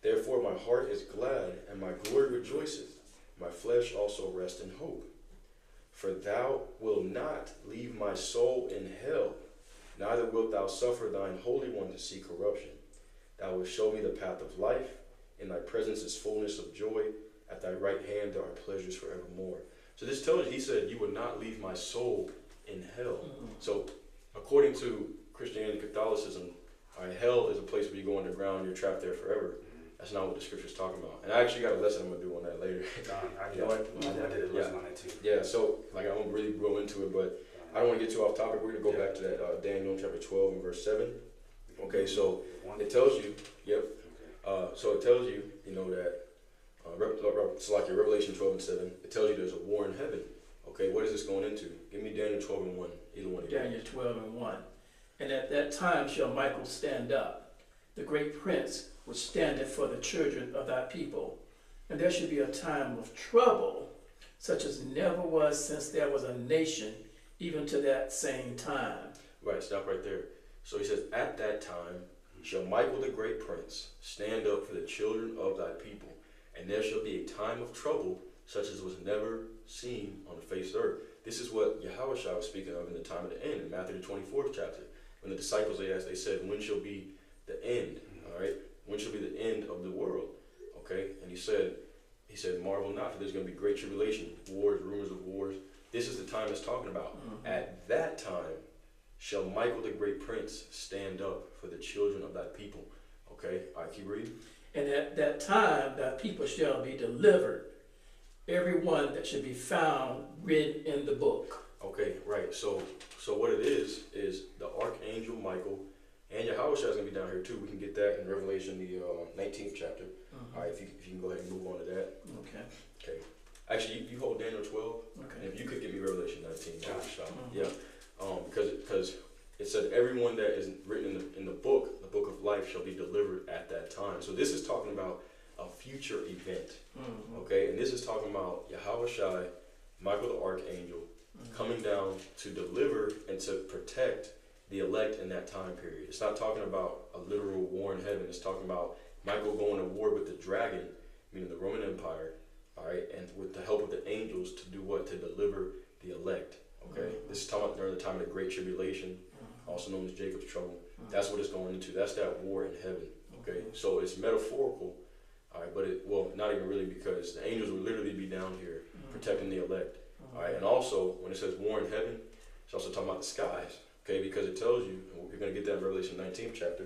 Therefore my heart is glad, and my glory rejoiceth. My flesh also rests in hope. For thou wilt not leave my soul in hell, neither wilt thou suffer thine Holy One to see corruption. Thou wilt show me the path of life. In thy presence is fullness of joy. At thy right hand there are pleasures forevermore." So this tells you, he said, "You will not leave my soul in hell." So according to Christianity, Catholicism, hell is a place where you go underground and you're trapped there forever. That's not what the scripture's talking about. And I actually got a lesson I'm going to do on that later. You know what? I did a lesson on that too. Yeah, so I won't really go into it, but I don't want to get too off topic. We're going to go back to that Daniel chapter 12 and verse 7. Okay, so it tells you, so it tells you, that, it's like your Revelation 12 and 7, it tells you there's a war in heaven. Okay, what is this going into? Give me Daniel 12 and 1, either one. Daniel 12 and 1. "And at that time shall Michael stand up, the great prince, which standeth for the children of thy people. And there shall be a time of trouble, such as never was since there was a nation, even to that same time." Right, stop right there. So he says, "At that time shall Michael the great prince stand up for the children of thy people, and there shall be a time of trouble, such as was never seen on the face of the earth." This is what Yahushua was speaking of in the time of the end, in Matthew the 24th chapter. When the disciples, they said, "When shall be the end?" All right, when shall be the end of the world? Okay, and he said, "Marvel not, for there's going to be great tribulation, wars, rumors of wars." This is the time it's talking about. "At that time shall Michael the great prince stand up for the children of thy people." Okay, all right, keep reading. "And at that time thy people shall be delivered, every one that should be found written in the book." Okay, right. So what it is the archangel Michael, and Yahushua is going to be down here too. We can get that in Revelation, the 19th chapter. All right, if you can go ahead and move on to that. Okay. Actually, you hold Daniel 12, and if you could give me Revelation 19, Yahushua. Yeah. Because it said everyone that is written in the book of life, shall be delivered at that time. So this is talking about a future event. Okay, and this is talking about Yahushua, Michael the archangel, coming down to deliver and to protect the elect in that time period. It's not talking about a literal war in heaven. It's talking about Michael going to war with the dragon, meaning the Roman Empire, all right, and with the help of the angels to do what? To deliver the elect. Okay, this is talking about during the time of the Great Tribulation, also known as Jacob's trouble. That's what it's going into. That's that war in heaven. Okay, so it's metaphorical, all right, but not even really, because the angels will literally be down here protecting the elect. All right, and also when it says war in heaven, it's also talking about the skies. Okay, because it tells you, and we're going to get that in Revelation 19th chapter.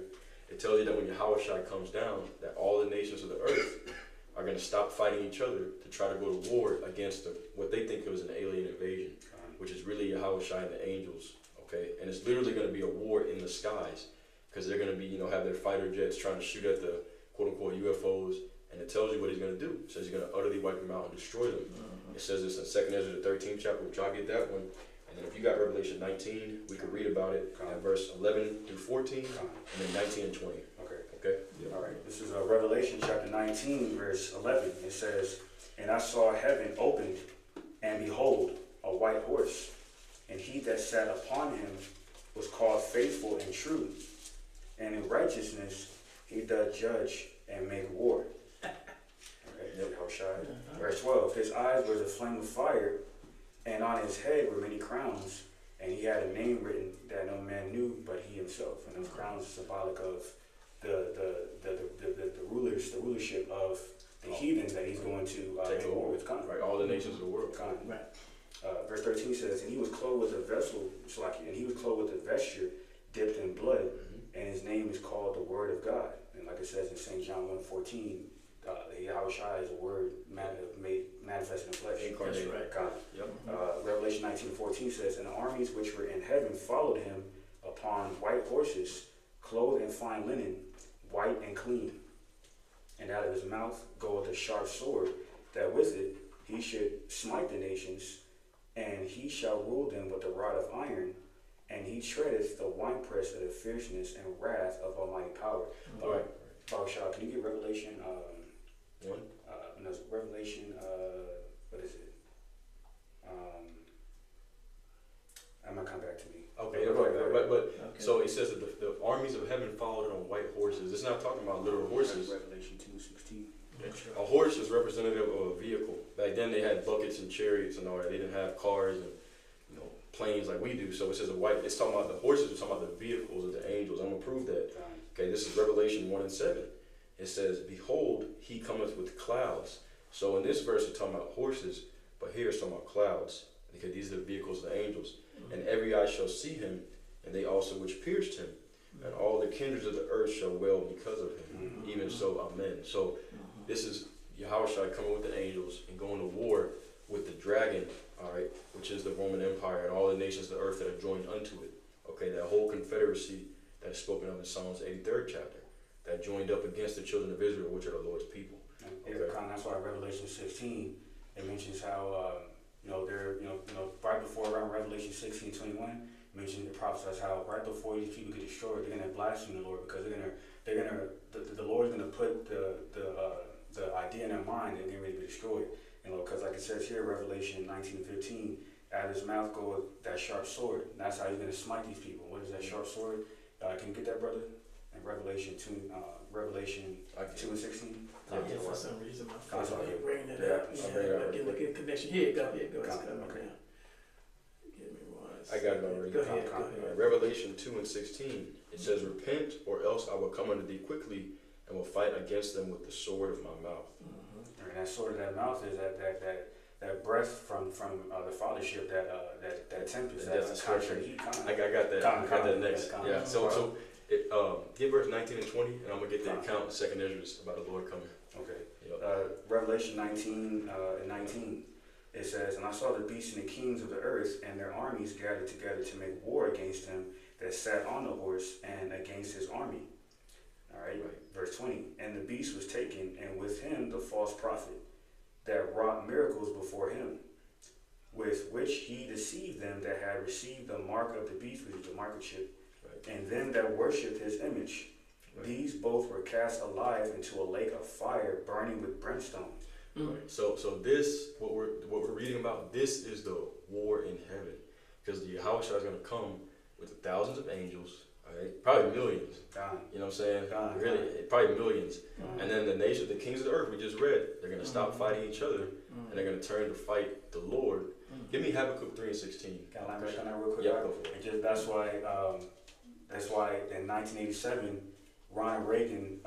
It tells you that when Yahushua comes down, that all the nations of the earth are going to stop fighting each other to try to go to war against what they think was an alien invasion, which is really Yahushua and the angels. Okay, and it's literally going to be a war in the skies, because they're going to be, have their fighter jets trying to shoot at the quote-unquote UFOs, and it tells you what he's going to do. It says he's going to utterly wipe them out and destroy them. It says this in 2nd Ezra, the 13th chapter, which I'll get that one. And then if you got Revelation 19, we could read about it at verse 11 through 14, and then 19 and 20. Okay? Yeah. All right. This is Revelation chapter 19, verse 11. It says, "And I saw heaven opened, and behold, a white horse, and he that sat upon him was called Faithful and True, and in righteousness he doth judge and make war." Okay. Yep. Verse 12, his eyes were as a flame of fire, and on his head were many crowns, and he had a name written that no man knew but he himself. And those crowns are symbolic of the rulership of the heathen that he's going to Take make war with. Right, all the nations of the world. Right. Verse 13 says, and he was clothed with a vessel, and he was clothed with a vesture dipped in blood, and his name is called the Word of God. And like it says in St. John 1:14, Yahweh Shai is a word made manifested in flesh. Incarnated. That's right. God. Yep. Revelation 19:14 says, and the armies which were in heaven followed him upon white horses, clothed in fine linen, white and clean. And out of his mouth goeth a sharp sword, that with it he should smite the nations, and he shall rule them with a rod of iron, and he treadeth the winepress of the fierceness and wrath of Almighty power. Right. Shah, can you get Revelation? 1. No, Revelation. What is it? I'm gonna come back to me. Okay, Go ahead. but Okay. so it says that the armies of heaven followed on white horses. It's not talking about literal horses. Revelation 2:16. A horse is representative of a vehicle. Back then they had buckets and chariots and all that. They didn't have cars and planes like we do. So it says a white. It's talking about the horses. It's talking about the vehicles of the angels. I'm gonna prove that. Okay, this is Revelation 1:7. It says, "Behold, he cometh with clouds." So in this verse, it's talking about horses, but here it's talking about clouds, because these are the vehicles of the angels. And every eye shall see him, and they also which pierced him, and all the kindreds of the earth shall wail because of him. Even so, amen. So this is Yahushua coming with the angels and going to war with the dragon, all right, which is the Roman Empire and all the nations of the earth that are joined unto it. Okay, that whole confederacy that is spoken of in Psalms 83rd chapter, that joined up against the children of Israel, which are the Lord's people. Yeah, that's why Revelation 16 it mentions how right before around Revelation 16:21 mentions it prophesies how right before these people get destroyed, they're gonna blaspheme the Lord, because the Lord's gonna put the idea in their mind that they're getting ready to be destroyed. Because like it says here, Revelation 19:15, out of his mouth goeth that sharp sword. And that's how he's gonna smite these people. What is that sharp sword? Can you get that, brother? In Revelation 2:16. Yeah, for some reason my phone That's all ain't right. bringing it Yeah, up. I'll bring it up. Get a connection. Here, go. It's Come, coming okay. now. Give me one. I got it already. Go ahead. Come, Go ahead. Revelation 2:16, it says, "Repent, or else I will come unto thee quickly, and will fight against them with the sword of my mouth." And that sword of that mouth is that breath from the fathership, that tempest, That's that description. contrary heat. I got that. I got that next. Come. Yeah. So get verse 19 and 20, and I'm gonna get the account in 2nd Esdras about the Lord coming. Okay. Yep. Revelation 19 and 19. It says, and I saw the beasts and the kings of the earth and their armies gathered together to make war against him that sat on the horse and against his army. All right. Verse 20. And the beast was taken, and with him the false prophet that wrought miracles before him, with which he deceived them that had received the mark of the beast, which is the mark of chip, and them that worshipped his image. These both were cast alive into a lake of fire burning with brimstone. So this what we're reading about, this is the war in heaven, because the Yahushua is going to come with thousands of angels, all right, probably millions. You know what I'm saying? Really, probably millions. And then the kings of the earth we just read, they're going to stop fighting each other, and they're going to turn to fight the Lord. Give me Habakkuk 3:16. Can I break on that real quick? Yeah, go for it. That's why in 1987, Ronald Reagan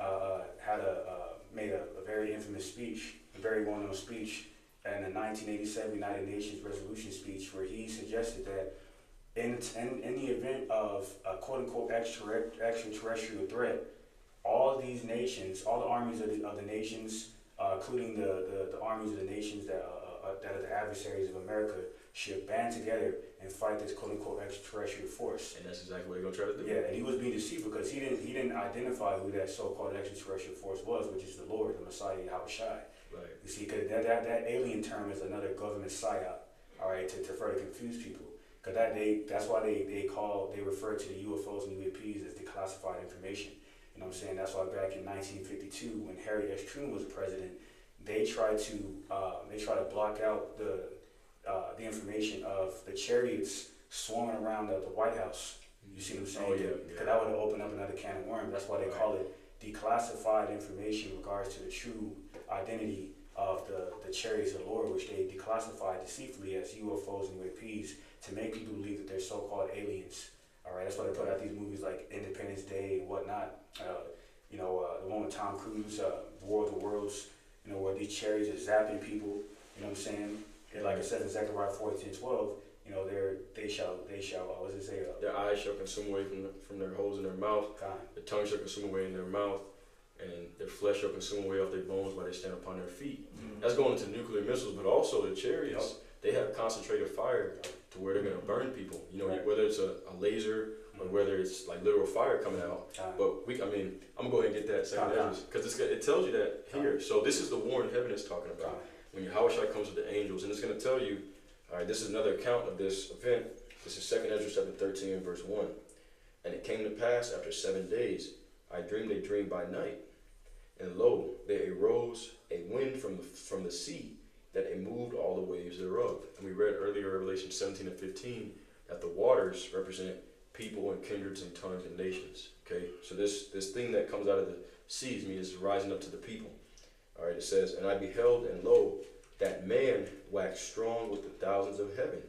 made a very infamous speech, a very well-known speech, in the 1987 United Nations resolution speech, where he suggested that in the event of a quote-unquote extraterrestrial threat, all these nations, all the armies of the nations, including the armies of the nations that are the adversaries of America, should band together and fight this quote-unquote extraterrestrial force. And that's exactly what they're going to try to do. Yeah, and he was being deceived because he didn't identify who that so-called extraterrestrial force was, which is the Lord, the Messiah, Yahushua. Right. You see, because that alien term is another government psyop, all right, to further confuse people. Because that's why they refer to the UFOs and UAPs as declassified information. You know what I'm saying? That's why back in 1952, when Harry S. Truman was president, they tried to block out the information of the chariots swarming around the White House. You see what I'm saying? Oh, yeah. Because that would have opened up another can of worms. That's why they call it declassified information in regards to the true identity of the chariots of the Lord, which they declassified deceitfully as UFOs and UAPs to make people believe that they're so-called aliens. All right, that's why they put out these movies like Independence Day and whatnot. The one with Tom Cruise, War of the Worlds, where these chariots are zapping people. You know what I'm saying? And like it says in Zechariah 14:12, they shall, what does it say? Their eyes shall consume away from their holes in their mouth. God. The tongue shall consume away in their mouth, and their flesh shall consume away off their bones while they stand upon their feet. That's going into nuclear missiles, but also the chariots. They have concentrated fire to where they're going to burn people. Whether it's a laser or whether it's like literal fire coming out. But I'm gonna go ahead and get that second Ezra because it tells you that here. So this is the war in heaven it's talking about. When Yahushua comes with the angels, and it's going to tell you, all right, this is another account of this event. This is 2nd Ezra chapter 13 verse 1. And it came to pass after 7 days, I dreamed a dream by night, and lo, there arose a wind from the sea, that it moved all the waves thereof. And we read earlier, Revelation 17 and 15, that the waters represent people and kindreds and tongues and nations. Okay, so this thing that comes out of the seas is rising up to the people. All right, it says, and I beheld, and lo, that man waxed strong with the thousands of heaven.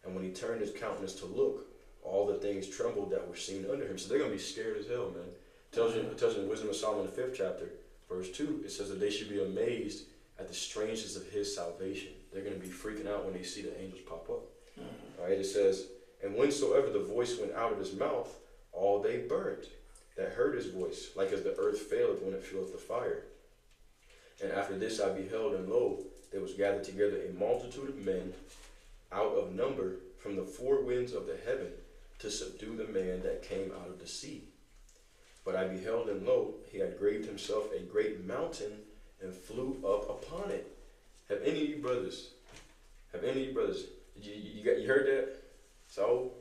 And when he turned his countenance to look, all the things trembled that were seen under him. So they're going to be scared as hell, man. It tells you in Wisdom of Solomon, the 5th chapter, verse 2, it says that they should be amazed at the strangeness of his salvation. They're going to be freaking out when they see the angels pop up. All right, it says, and whensoever the voice went out of his mouth, all they burnt that heard his voice, like as the earth faileth when it filleth the fire. And after this I beheld, and lo, there was gathered together a multitude of men out of number from the four winds of the heaven to subdue the man that came out of the sea. But I beheld, and lo, he had graved himself a great mountain and flew up upon it. Have any of you brothers, you heard that? So,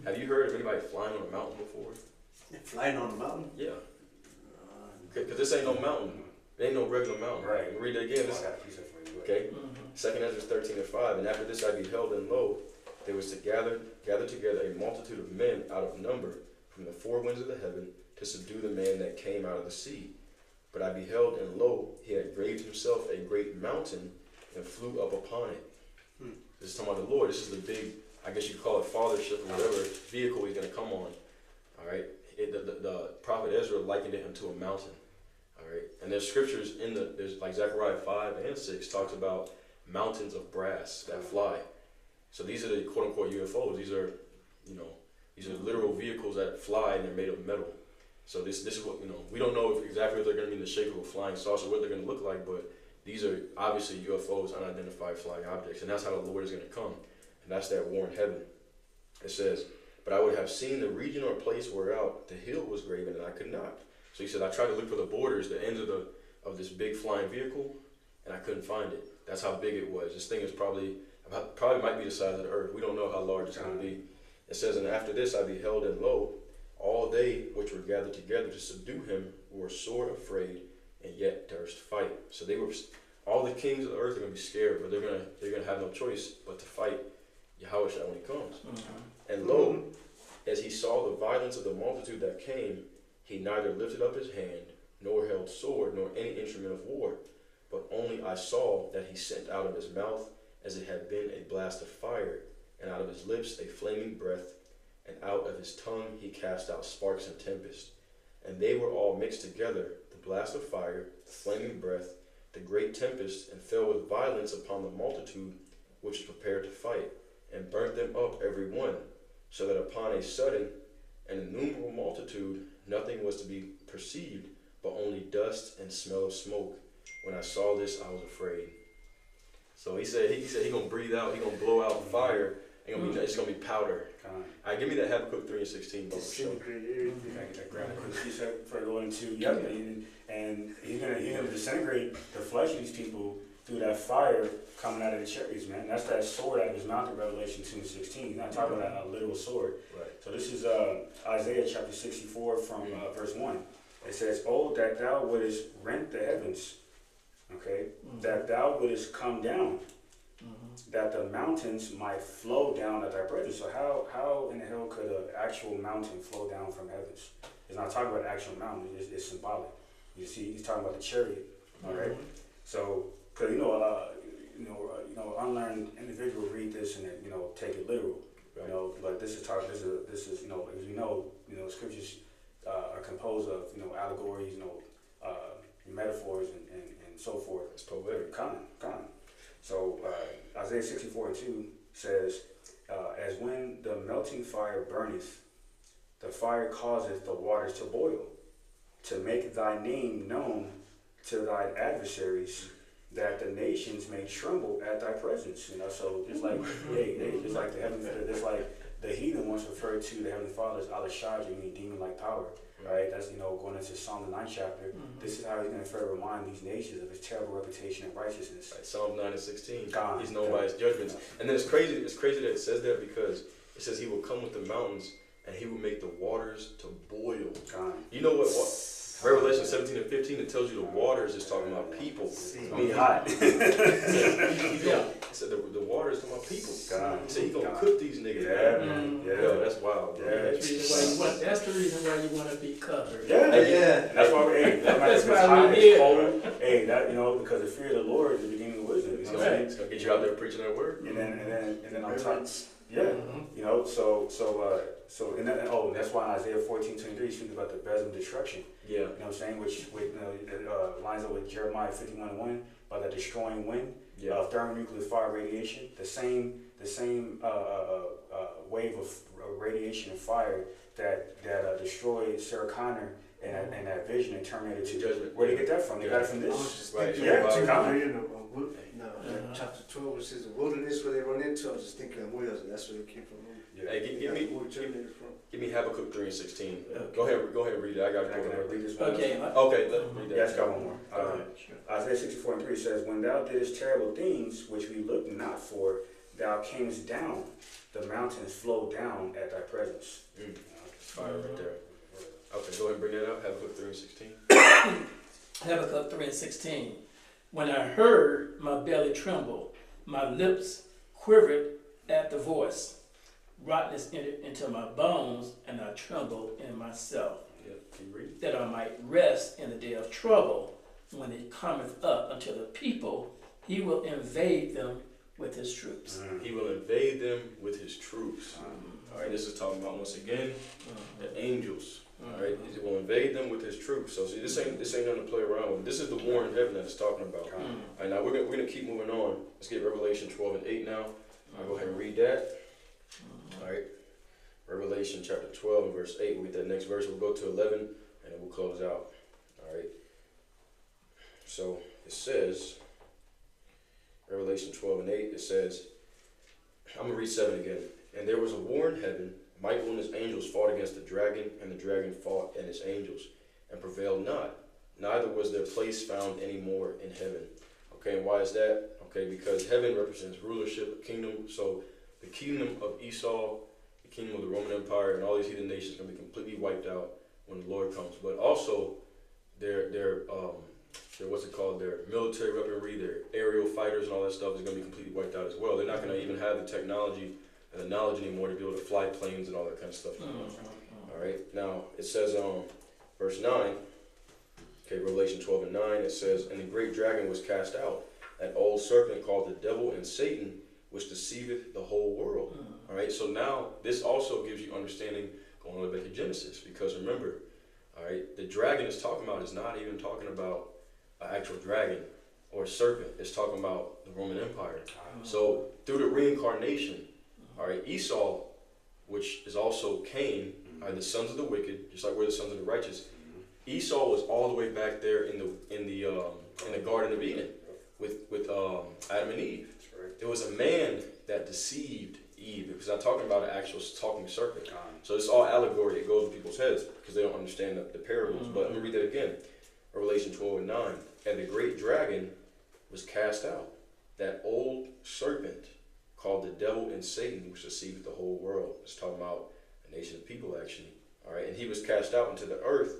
have you heard of anybody flying on a mountain before? Flying on a mountain? Yeah. Because this ain't no mountain. It ain't no regular mountain. Right. Read it again. Okay. 2nd Ezra 13 and 5. And after this I beheld, and lo, there was to gather together a multitude of men out of number from the four winds of the heaven to subdue the man that came out of the sea. But I beheld, and lo, he had graved himself a great mountain and flew up upon it. This is talking about the Lord. This is the big, I guess you could call it fathership or whatever vehicle he's going to come on. All right. The prophet Ezra likened it unto a mountain. All right. And there's scriptures there's like Zechariah 5 and 6 talks about mountains of brass that fly. So these are the quote unquote UFOs. These are literal vehicles that fly and they're made of metal. So this is what, we don't know exactly if they're going to be in the shape of a flying saucer, what they're going to look like, but these are obviously UFOs, unidentified flying objects, and that's how the Lord is going to come. And that's that war in heaven. It says, but I would have seen the region or place whereout the hill was graven, and I could not. So he said, I tried to look for the borders, the ends of this big flying vehicle, and I couldn't find it. That's how big it was. This thing is probably might be the size of the earth. We don't know how large it's going to be. It says, and after this I beheld, and lo, all they which were gathered together to subdue him were sore afraid, and yet durst fight. So all the kings of the earth are going to be scared, but they're going to have no choice but to fight Yahushua when he comes. And lo, as he saw the violence of the multitude that came, he neither lifted up his hand, nor held sword, nor any instrument of war, but only I saw that he sent out of his mouth as it had been a blast of fire, and out of his lips a flaming breath, and out of his tongue he cast out sparks and tempest. And they were all mixed together, the blast of fire, the flaming breath, the great tempest, and fell with violence upon the multitude which was prepared to fight, and burnt them up every one, so that upon a sudden an innumerable multitude nothing was to be perceived, but only dust and smell of smoke. When I saw this, I was afraid. So he said he gonna breathe out, he gonna blow out fire, and it's gonna be powder. All right, give me that Habakkuk 3 and 16. Disintegrate everything. Grab a quick piece for going into and he's gonna disintegrate the flesh of these people through that fire coming out of the chariots, man. That's that sword out of his mouth in Revelation 2 and 16. He's not talking about a literal sword. Right. So this is Isaiah chapter 64 from verse 1. It says, "Oh, that thou wouldest rent the heavens, okay, that thou wouldest come down, that the mountains might flow down at thy presence." So how in the hell could an actual mountain flow down from heavens? It's not talking about an actual mountain, it's symbolic. You see, he's talking about the chariot, all right? So Cause unlearned individuals read this and take it literal. But this is scriptures are composed of allegories, metaphors and so forth. It's poetic. Kind. So Isaiah 64:2 says, as when the melting fire burneth, the fire causeth the waters to boil, to make thy name known to thy adversaries, that the nations may tremble at thy presence. So just like just like the heathen once referred to the Heavenly Father as Al-Shaddai, meaning demon-like power. Right? That's going into Psalm the 9th chapter. This is how he's going to further remind these nations of his terrible reputation and righteousness. Right. Psalm 9 and 16. God. He's known by his judgments. And then it's crazy that it says that because it says he will come with the mountains and he will make the waters to boil. God. You know what Revelation 17 and 15, it tells you the waters is talking about people. Be hot. Yeah. It said the water is talking about people. God. He said he's going to cook these niggas. Yeah, man. Yeah. Yo, that's wild. Bro. Yeah. That's the reason why you want to be covered. Yeah. That's why That's why hot, we're it's here. cold. Hey, because the fear of the Lord is the beginning of wisdom. You know what I'm saying? It's going to get you out there preaching that word. And then on top, yeah. Mhm. So that's why in Isaiah 14:23 speaks about the besom of destruction. Yeah. You know what I'm saying? Which lines up with Jeremiah 51:1 by the destroying wind, Yeah. thermonuclear fire radiation. The same wave of radiation and fire that destroyed Sarah Connor and that vision and Terminator 2. Judgment. Where did they get that from? They got it from I was this. just Right. thinking Yeah, about Chicago. chapter 12, which says the wilderness where they run into. I was just thinking of Wales, and that's where it came from. Hey, give me Habakkuk 3 and 16. Okay. Go ahead and read it. I got Can I it. read this one? Okay. Okay, let me read that. Yeah, I just got one more. Sure. Isaiah 64:3 says, when thou didst terrible things which we looked not for, thou camest down, the mountains flow down at thy presence. Fire right there. Okay, go ahead and bring that up. Habakkuk 3 and 16. Habakkuk 3 and 16. When I heard, my belly trembled, my lips quivered at the voice. Rottenness entered into my bones, and I trembled in myself, Yeah, keep reading. that I might rest in the day of trouble. When he cometh up unto the people, he will invade them with his troops. He will invade them with his troops. All right, this is talking about once again the angels. All right, he will invade them with his troops. So see, this ain't nothing to play around with. This is the war in heaven that it's talking about. All right, now we're gonna keep moving on. Let's get Revelation 12 and 8 now. I'll go ahead and read that. All right, Revelation chapter 12 and verse 8. We'll get that next verse. We'll go to 11 and then we'll close out. All right. So it says, Revelation 12 and 8. It says, I'm gonna read 7 again. And there was a war in heaven. Michael and his angels fought against the dragon, and the dragon fought and his angels, and prevailed not. Neither was their place found any more in heaven. Okay, and why is that? Okay, because heaven represents rulership, a kingdom. So the kingdom of Esau, the kingdom of the Roman Empire, and all these heathen nations are going to be completely wiped out when the Lord comes. But also, their what's it called? Their military weaponry, their aerial fighters, and all that stuff is going to be completely wiped out as well. They're not going to even have the technology and the knowledge anymore to be able to fly planes and all that kind of stuff. All right. Now it says, verse 9. Okay, Revelation 12 and 9. It says, and the great dragon was cast out, an old serpent called the devil and Satan, which deceiveth the whole world. All right. So now this also gives you understanding going all the way back to Genesis, because remember, all right, the dragon is talking about is not even talking about an actual dragon or a serpent. It's talking about the Roman Empire. So through the reincarnation, all right, Esau, which is also Cain, are the sons of the wicked, just like we're the sons of the righteous. Esau was all the way back there in the Garden of Eden with Adam and Eve. It was a man that deceived Eve. Because I'm talking about an actual talking serpent. So it's all allegory. It goes in people's heads because they don't understand the parables. But let me read that again. Revelation 12 and 9. And the great dragon was cast out, that old serpent called the devil and Satan, which deceived the whole world. It's talking about a nation of people, actually. All right, and he was cast out into the earth,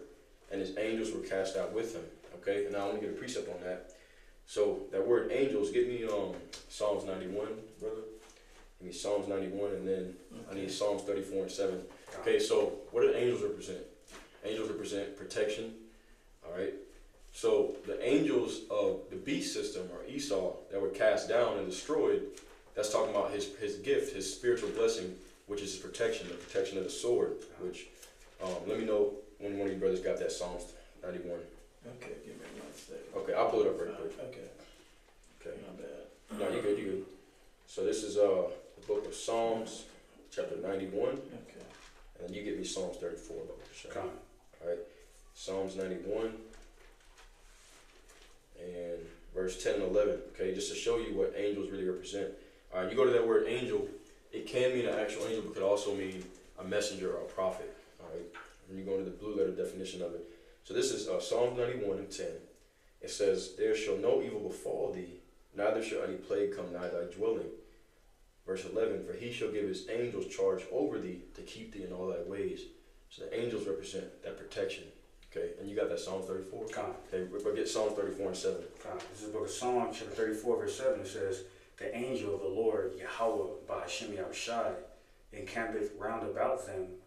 and his angels were cast out with him. Okay, and now I want to get a precept on that. So that word angels, give me Psalms 91, brother. Give me Psalms 91, and then I need Psalms 34 and 7. Okay, so what do angels represent? Angels represent protection. All right, So the angels of the beast system, or Esau, that were cast down and destroyed, that's talking about his gift, his spiritual blessing, which is his protection, the protection of the sword. Which, let me know when one of you brothers got that Psalms 91. Okay, give me 1 second. Okay, I'll pull it up very quick. Okay, Okay. not bad. No, you good, you good. So this is the book of Psalms, chapter 91, Okay. and you give me Psalms 34. Sure. Come. All right, Psalms 91 and verse 10 and 11. Okay, just to show you what angels really represent. All right, you go to that word angel. It can mean an actual angel, but it could also mean a messenger or a prophet. All right, and you go into the blue letter definition of it. So this is Psalms 91 and 10. It says, "There shall no evil befall thee, neither shall any plague come nigh thy dwelling." Verse 11, "For he shall give his angels charge over thee to keep thee in all thy ways." So the angels represent that protection. Okay, and you got that Psalm 34? Come. Okay, we'll get Psalm 34 and 7. Come. This is the book of Psalms, chapter 34, verse 7. It says, "The angel of the Lord, Yahweh, by Hashem Yahushai, encampeth round about them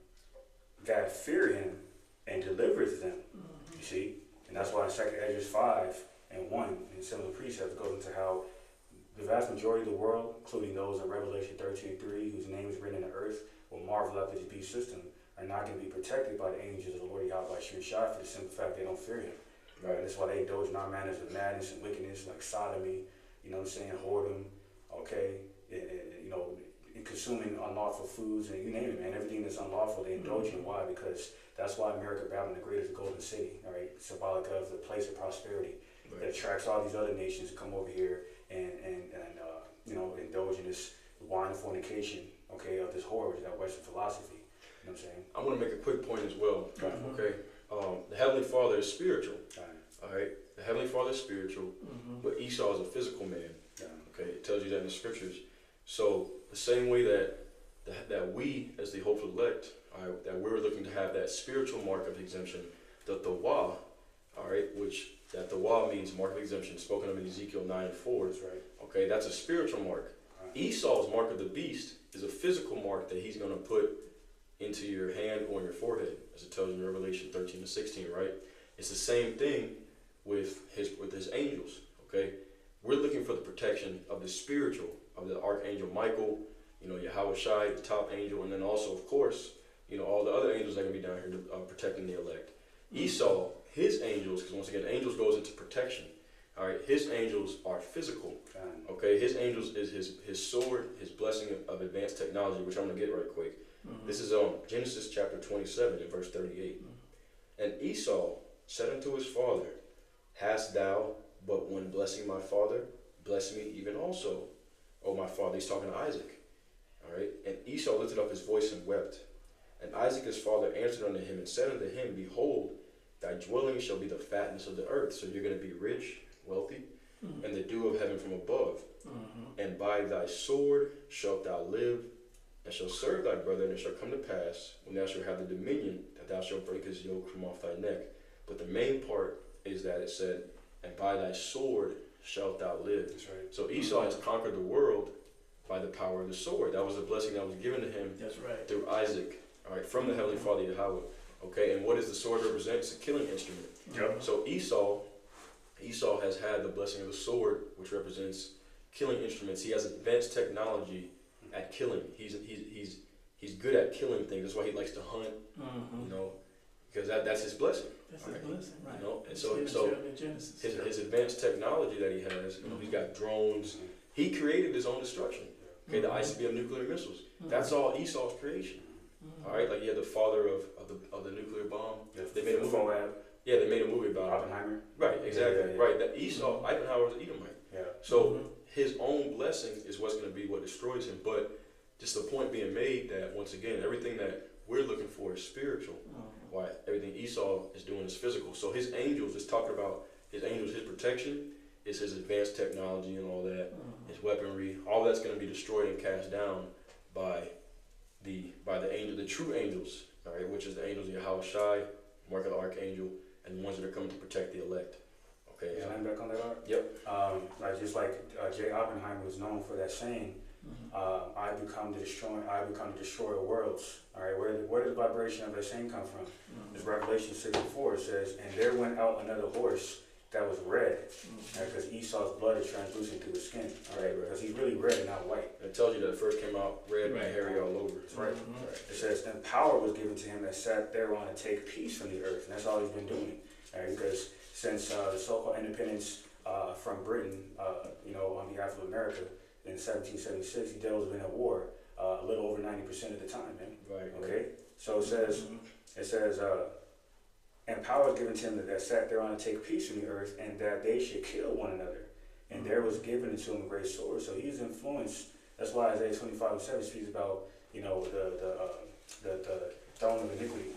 that fear him and delivereth them." You see? And that's why in 2 Ezra 5 and 1, in similar precepts, goes into how the vast majority of the world, including those in Revelation 13:3, whose name is written in the earth, will marvel at this beast system, are not going to be protected by the angels of the Lord Yahweh by Hashem Shai for the simple fact they don't fear him. Right? That's why they indulge in our manners of madness and wickedness, like sodomy, you know what I'm saying, whoredom, okay, you know, in consuming unlawful foods, and you name it, man, everything that's unlawful, they indulge in. Why? Because that's why America, Babylon the Great is the golden city, all right, symbolic of the place of prosperity that attracts all these other nations to come over here and you know, indulge in this wine of fornication, okay, of this horror, which is that Western philosophy. You know what I'm saying? I want to make a quick point as well. Mhm. Okay, the Heavenly Father is spiritual. Right. All right, the Heavenly Father is spiritual, but Esau is a physical man. Yeah. Okay, it tells you that in the scriptures. So the same way that we, as the hopeful elect, all right, that we're looking to have that spiritual mark of exemption, the Tawah, all right, which that Tawah means mark of exemption, spoken of in Ezekiel 9:4. That's right. Okay, that's a spiritual mark. Right. Esau's mark of the beast is a physical mark that he's going to put into your hand or on your forehead, as it tells you in Revelation 13 to 16, right? It's the same thing with his angels, okay? We're looking for the protection of the spiritual, of the Archangel Michael, you know, Yahweh Shai, the top angel, and then also, of course, you know, all the other angels that can be down here protecting the elect. Esau, his angels, because once again, angels goes into protection, all right? His angels are physical, okay? His angels is his sword, his blessing of advanced technology, which I'm going to get right quick. This is Genesis chapter 27 and verse 38. "And Esau said unto his father, Hast thou but one blessing, my father? Bless me even also, O my father." He's talking to Isaac. All right. "And Esau lifted up his voice and wept. And Isaac his father answered unto him and said unto him, Behold, thy dwelling shall be the fatness of the earth." So you're going to be rich, wealthy, and the dew of heaven from above. "And by thy sword shalt thou live, and shall serve thy brother, and it shall come to pass, when thou shalt have the dominion, that thou shalt break his yoke from off thy neck." But the main part is that it said, "And by thy sword shalt thou live." That's right. So Esau has conquered the world by the power of the sword. That was a blessing that was given to him That's right. through Isaac, all right, from the Heavenly Father Yahweh. Okay, and what does the sword represent? It's a killing instrument. Yep. So Esau has had the blessing of the sword, which represents killing instruments. He has advanced technology at killing. He's good at killing things. That's why he likes to hunt. You know, because that's his blessing. That's All his right. blessing, right? You know, and It's so given to him in Genesis. his advanced technology that he has. You know, he's got drones. He created his own destruction. Okay, the ICBM nuclear missiles. That's all Esau's creation. All right, like he had the father of the nuclear bomb. They made a movie. Yeah, they made a movie about it. Oppenheimer. Right, exactly. Yeah. Right, that Esau, Eisenhower was an Edomite. Yeah. So his own blessing is what's going to be what destroys him. But just the point being made that once again, everything that we're looking for is spiritual. Why everything Esau is doing is physical. So his angels is talking about his angels, his protection is his advanced technology and all that, his weaponry. All that's going to be destroyed and cast down by the angel, the true angels, all right, which is the angels of Yahweh Shai, mark of the archangel, and the ones that are coming to protect the elect. Okay. Yeah, I'm back on that art. Yep. Like just like J. Oppenheimer was known for that saying, I become the destroyer of worlds. All right, where does the vibration of that saying come from? It's Revelation 6:4. It says, "And there went out another horse, that was red, because Esau's blood is translucent through his skin, all right, because he's really red and not white. It tells you that it first came out red Right. and hairy all over. That's right. Mhm. It says, then power was given to him that sat thereon to take peace from the earth, and that's all he's been doing, all right, because since the so-called independence from Britain, on behalf of America in 1776, there was been a war a little over 90% of the time, man. Right. Okay, so it says, and power was given to him that sat thereon to take peace from the earth, and that they should kill one another. And there was given to him a great sword. So he's influenced. That's why Isaiah 25:7 speaks about, the throne of iniquity.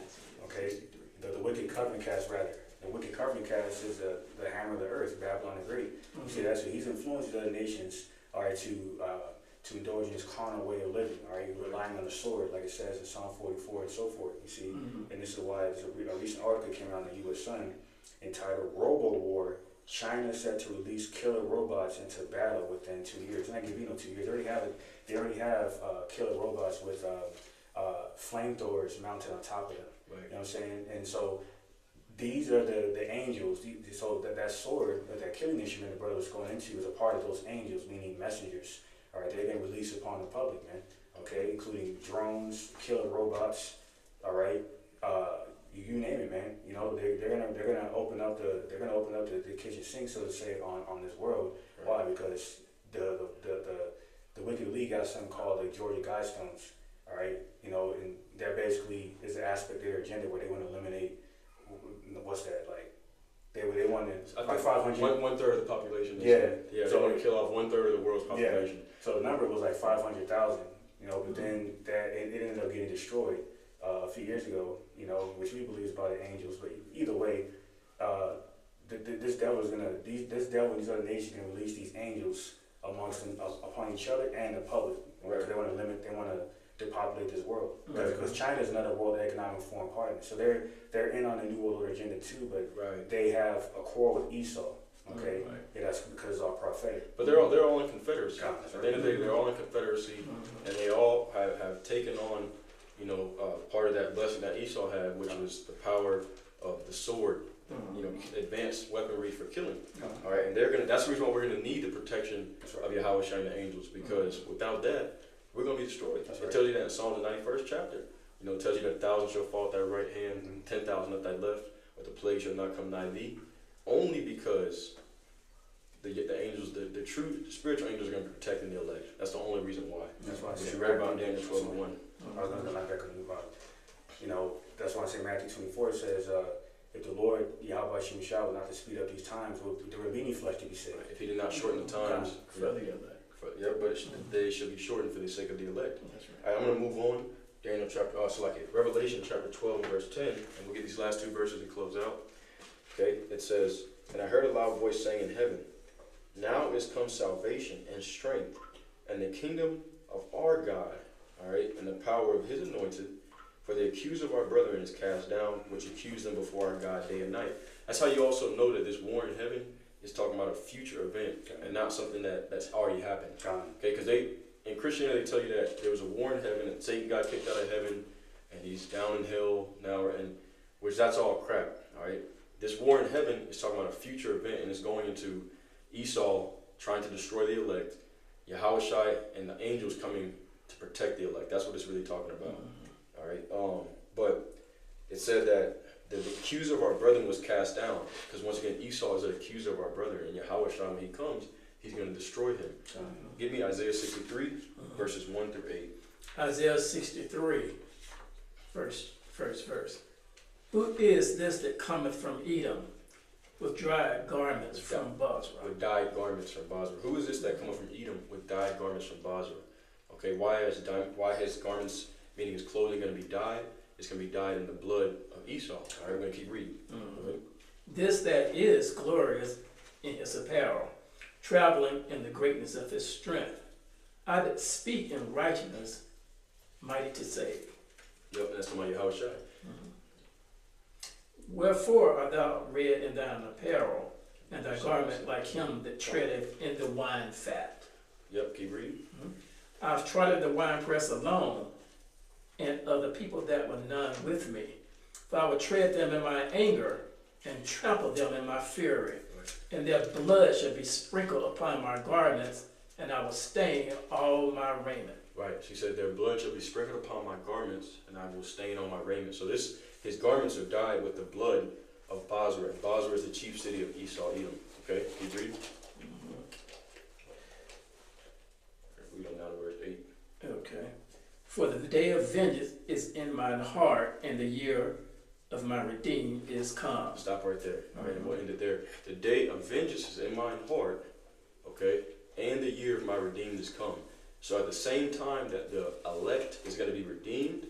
Okay, the wicked covenant cast rather. The wicked covenant cast is the hammer of the earth, Babylon the Great. You see, that's what he's influenced other nations, all right, to indulge in this carnal way of living, all right, relying on the sword, like it says in Psalm 44 and so forth, you see. And this is why there's a recent article came out in the U.S. Sun entitled Robo War, China set to release killer robots into battle within 2 years. And I give you 2 years. They already have killer robots with flamethrowers mounted on top of them. Right. You know what I'm saying? And so these are the angels. So that sword, that killing instrument the brother was going into, is a part of those angels, meaning messengers. All right, they're going to release upon the public, man. Okay, including drones, killer robots. All right, you name it, man. They're gonna open up the kitchen sink, so to say, on this world. Right. Why? Because the Wicked League has something called the Georgia Guidestones. All right, and that basically is the aspect of their agenda where they want to eliminate. What's that like? They want to like 500. One third of the population. Yeah. Yeah. So they want to kill off 1/3 of the world's population. So the number was like 500,000. But then it ended up getting destroyed a few years ago. Which we believe is by the angels. But either way, this devil and these other nations can release these angels amongst them, upon each other and the public. Right. They want to depopulate this world because China is another World Economic Forum partner. So they're in on the New World Order agenda too, but they have a quarrel with Esau. Okay, yeah, that's because it's all prophetic. But they're all in confederacy. At the end of the day, they're all in confederacy, and they all have taken on, part of that blessing that Esau had, which was the power of the sword. Advanced weaponry for killing. All right, and that's the reason why we're gonna need the protection of Yahweh and the angels, because without that, we're gonna be destroyed. It tells you that in Psalm the 91st chapter. It tells you that 1,000 shall fall at thy right hand, and 10,000 at thy left, but the plague shall not come nigh thee. Only because the angels, the true spiritual angels, are going to be protecting the elect. That's the only reason why. That's why I Which said you read about in Daniel 12:1. I was going to like that because that's why I say Matthew 24 says, if the Lord Yahweh Shem Shah will not to speed up these times, there will be any flesh to be saved. If he did not shorten the times, For the elect. but they should be shortened for the sake of the elect. That's right. All right, I'm going to move on. Daniel chapter, Revelation chapter 12 and verse 10, and we'll get these last two verses to close out. Okay, it says, and I heard a loud voice saying in heaven, now is come salvation and strength, and the kingdom of our God, all right, and the power of his anointed, for the accuser of our brethren is cast down, which accused them before our God day and night. That's how you also know that this war in heaven is talking about a future event, and not something that's already happened. Okay, because in Christianity, they tell you that there was a war in heaven, and Satan got kicked out of heaven, and he's down in hell now, which that's all crap, all right? This war in heaven is talking about a future event, and it's going into Esau trying to destroy the elect, Yahushua and the angels coming to protect the elect. That's what it's really talking about. All right. But it said that the accuser of our brethren was cast down, because once again, Esau is an accuser of our brother, and Yahushua, when he comes, he's going to destroy him. Give me Isaiah 63, verses 1 through 8. Isaiah 63, first verse. Who is this that cometh from Edom with dried garments from Basra? With dyed garments from Basra. Who is this that cometh from Edom with dyed garments from Basra? Okay, why his garments, meaning his clothing, going to be dyed? It's going to be dyed in the blood of Esau. All right, we're going to keep reading. This that is glorious in his apparel, traveling in the greatness of his strength. I that speak in righteousness, mighty to save. Yep, that's the Yahushua. Wherefore art thou red in thine apparel, and thy garment like him that treadeth in the wine fat? Yep, keep reading. I have trodden the winepress alone, and of the people that were none with me. For I would tread them in my anger, and trample them in my fury. and their blood shall be sprinkled upon my garments, and I will stain all my raiment. Right. She said, their blood shall be sprinkled upon my garments, and I will stain on my raiment. So his garments are dyed with the blood of Bozrah. Bozrah is the chief city of Esau, Edom. Okay, keep reading. Read on down to verse 8. Okay. For the day of vengeance is in mine heart, and the year of my redeem is come. Stop right there. All right, and we'll end it there. The day of vengeance is in mine heart, okay, and the year of my redeemed is come. So at the same time that the elect is going to be redeemed,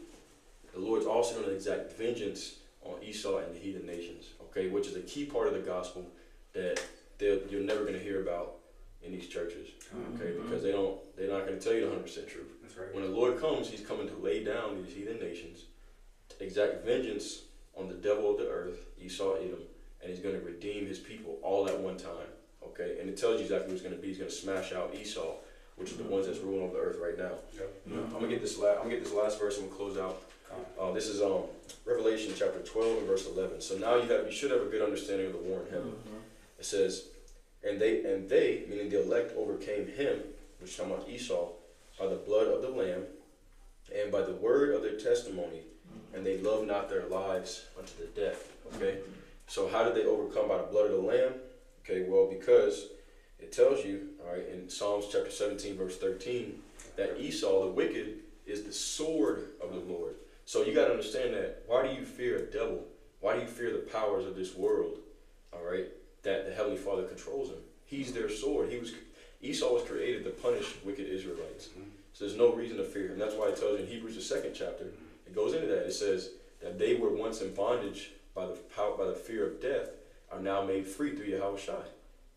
the Lord's also going to exact vengeance on Esau and the heathen nations, okay, which is a key part of the gospel that you're never going to hear about in these churches, okay, because they're not going to tell you the 100% truth. That's right. When the Lord comes, he's coming to lay down these heathen nations, to exact vengeance on the devil of the earth, Esau, Edom, and he's going to redeem his people all at one time, okay, and it tells you exactly what it's going to be. He's going to smash out Esau, which is the ones that's ruling over the earth right now. Yep. I'm gonna get this last verse and we'll close out. This is Revelation chapter 12 and verse 11. So now you should have a good understanding of the war in heaven. It says, and they, meaning the elect, overcame him, which is talking about Esau, by the blood of the Lamb and by the word of their testimony, and they loved not their lives unto the death. Okay, so how did they overcome? By the blood of the Lamb? Okay, well, because it tells you, all right, in Psalms chapter 17, verse 13, that Esau, the wicked, is the sword of the Lord. So you got to understand that. Why do you fear a devil? Why do you fear the powers of this world? All right, that the Heavenly Father controls him. He's their sword. Esau was created to punish wicked Israelites. So there's no reason to fear him. That's why it tells you in Hebrews, the 2nd chapter, it goes into that. It says that they were once in bondage by the fear of death, are now made free through Yahweh Shai.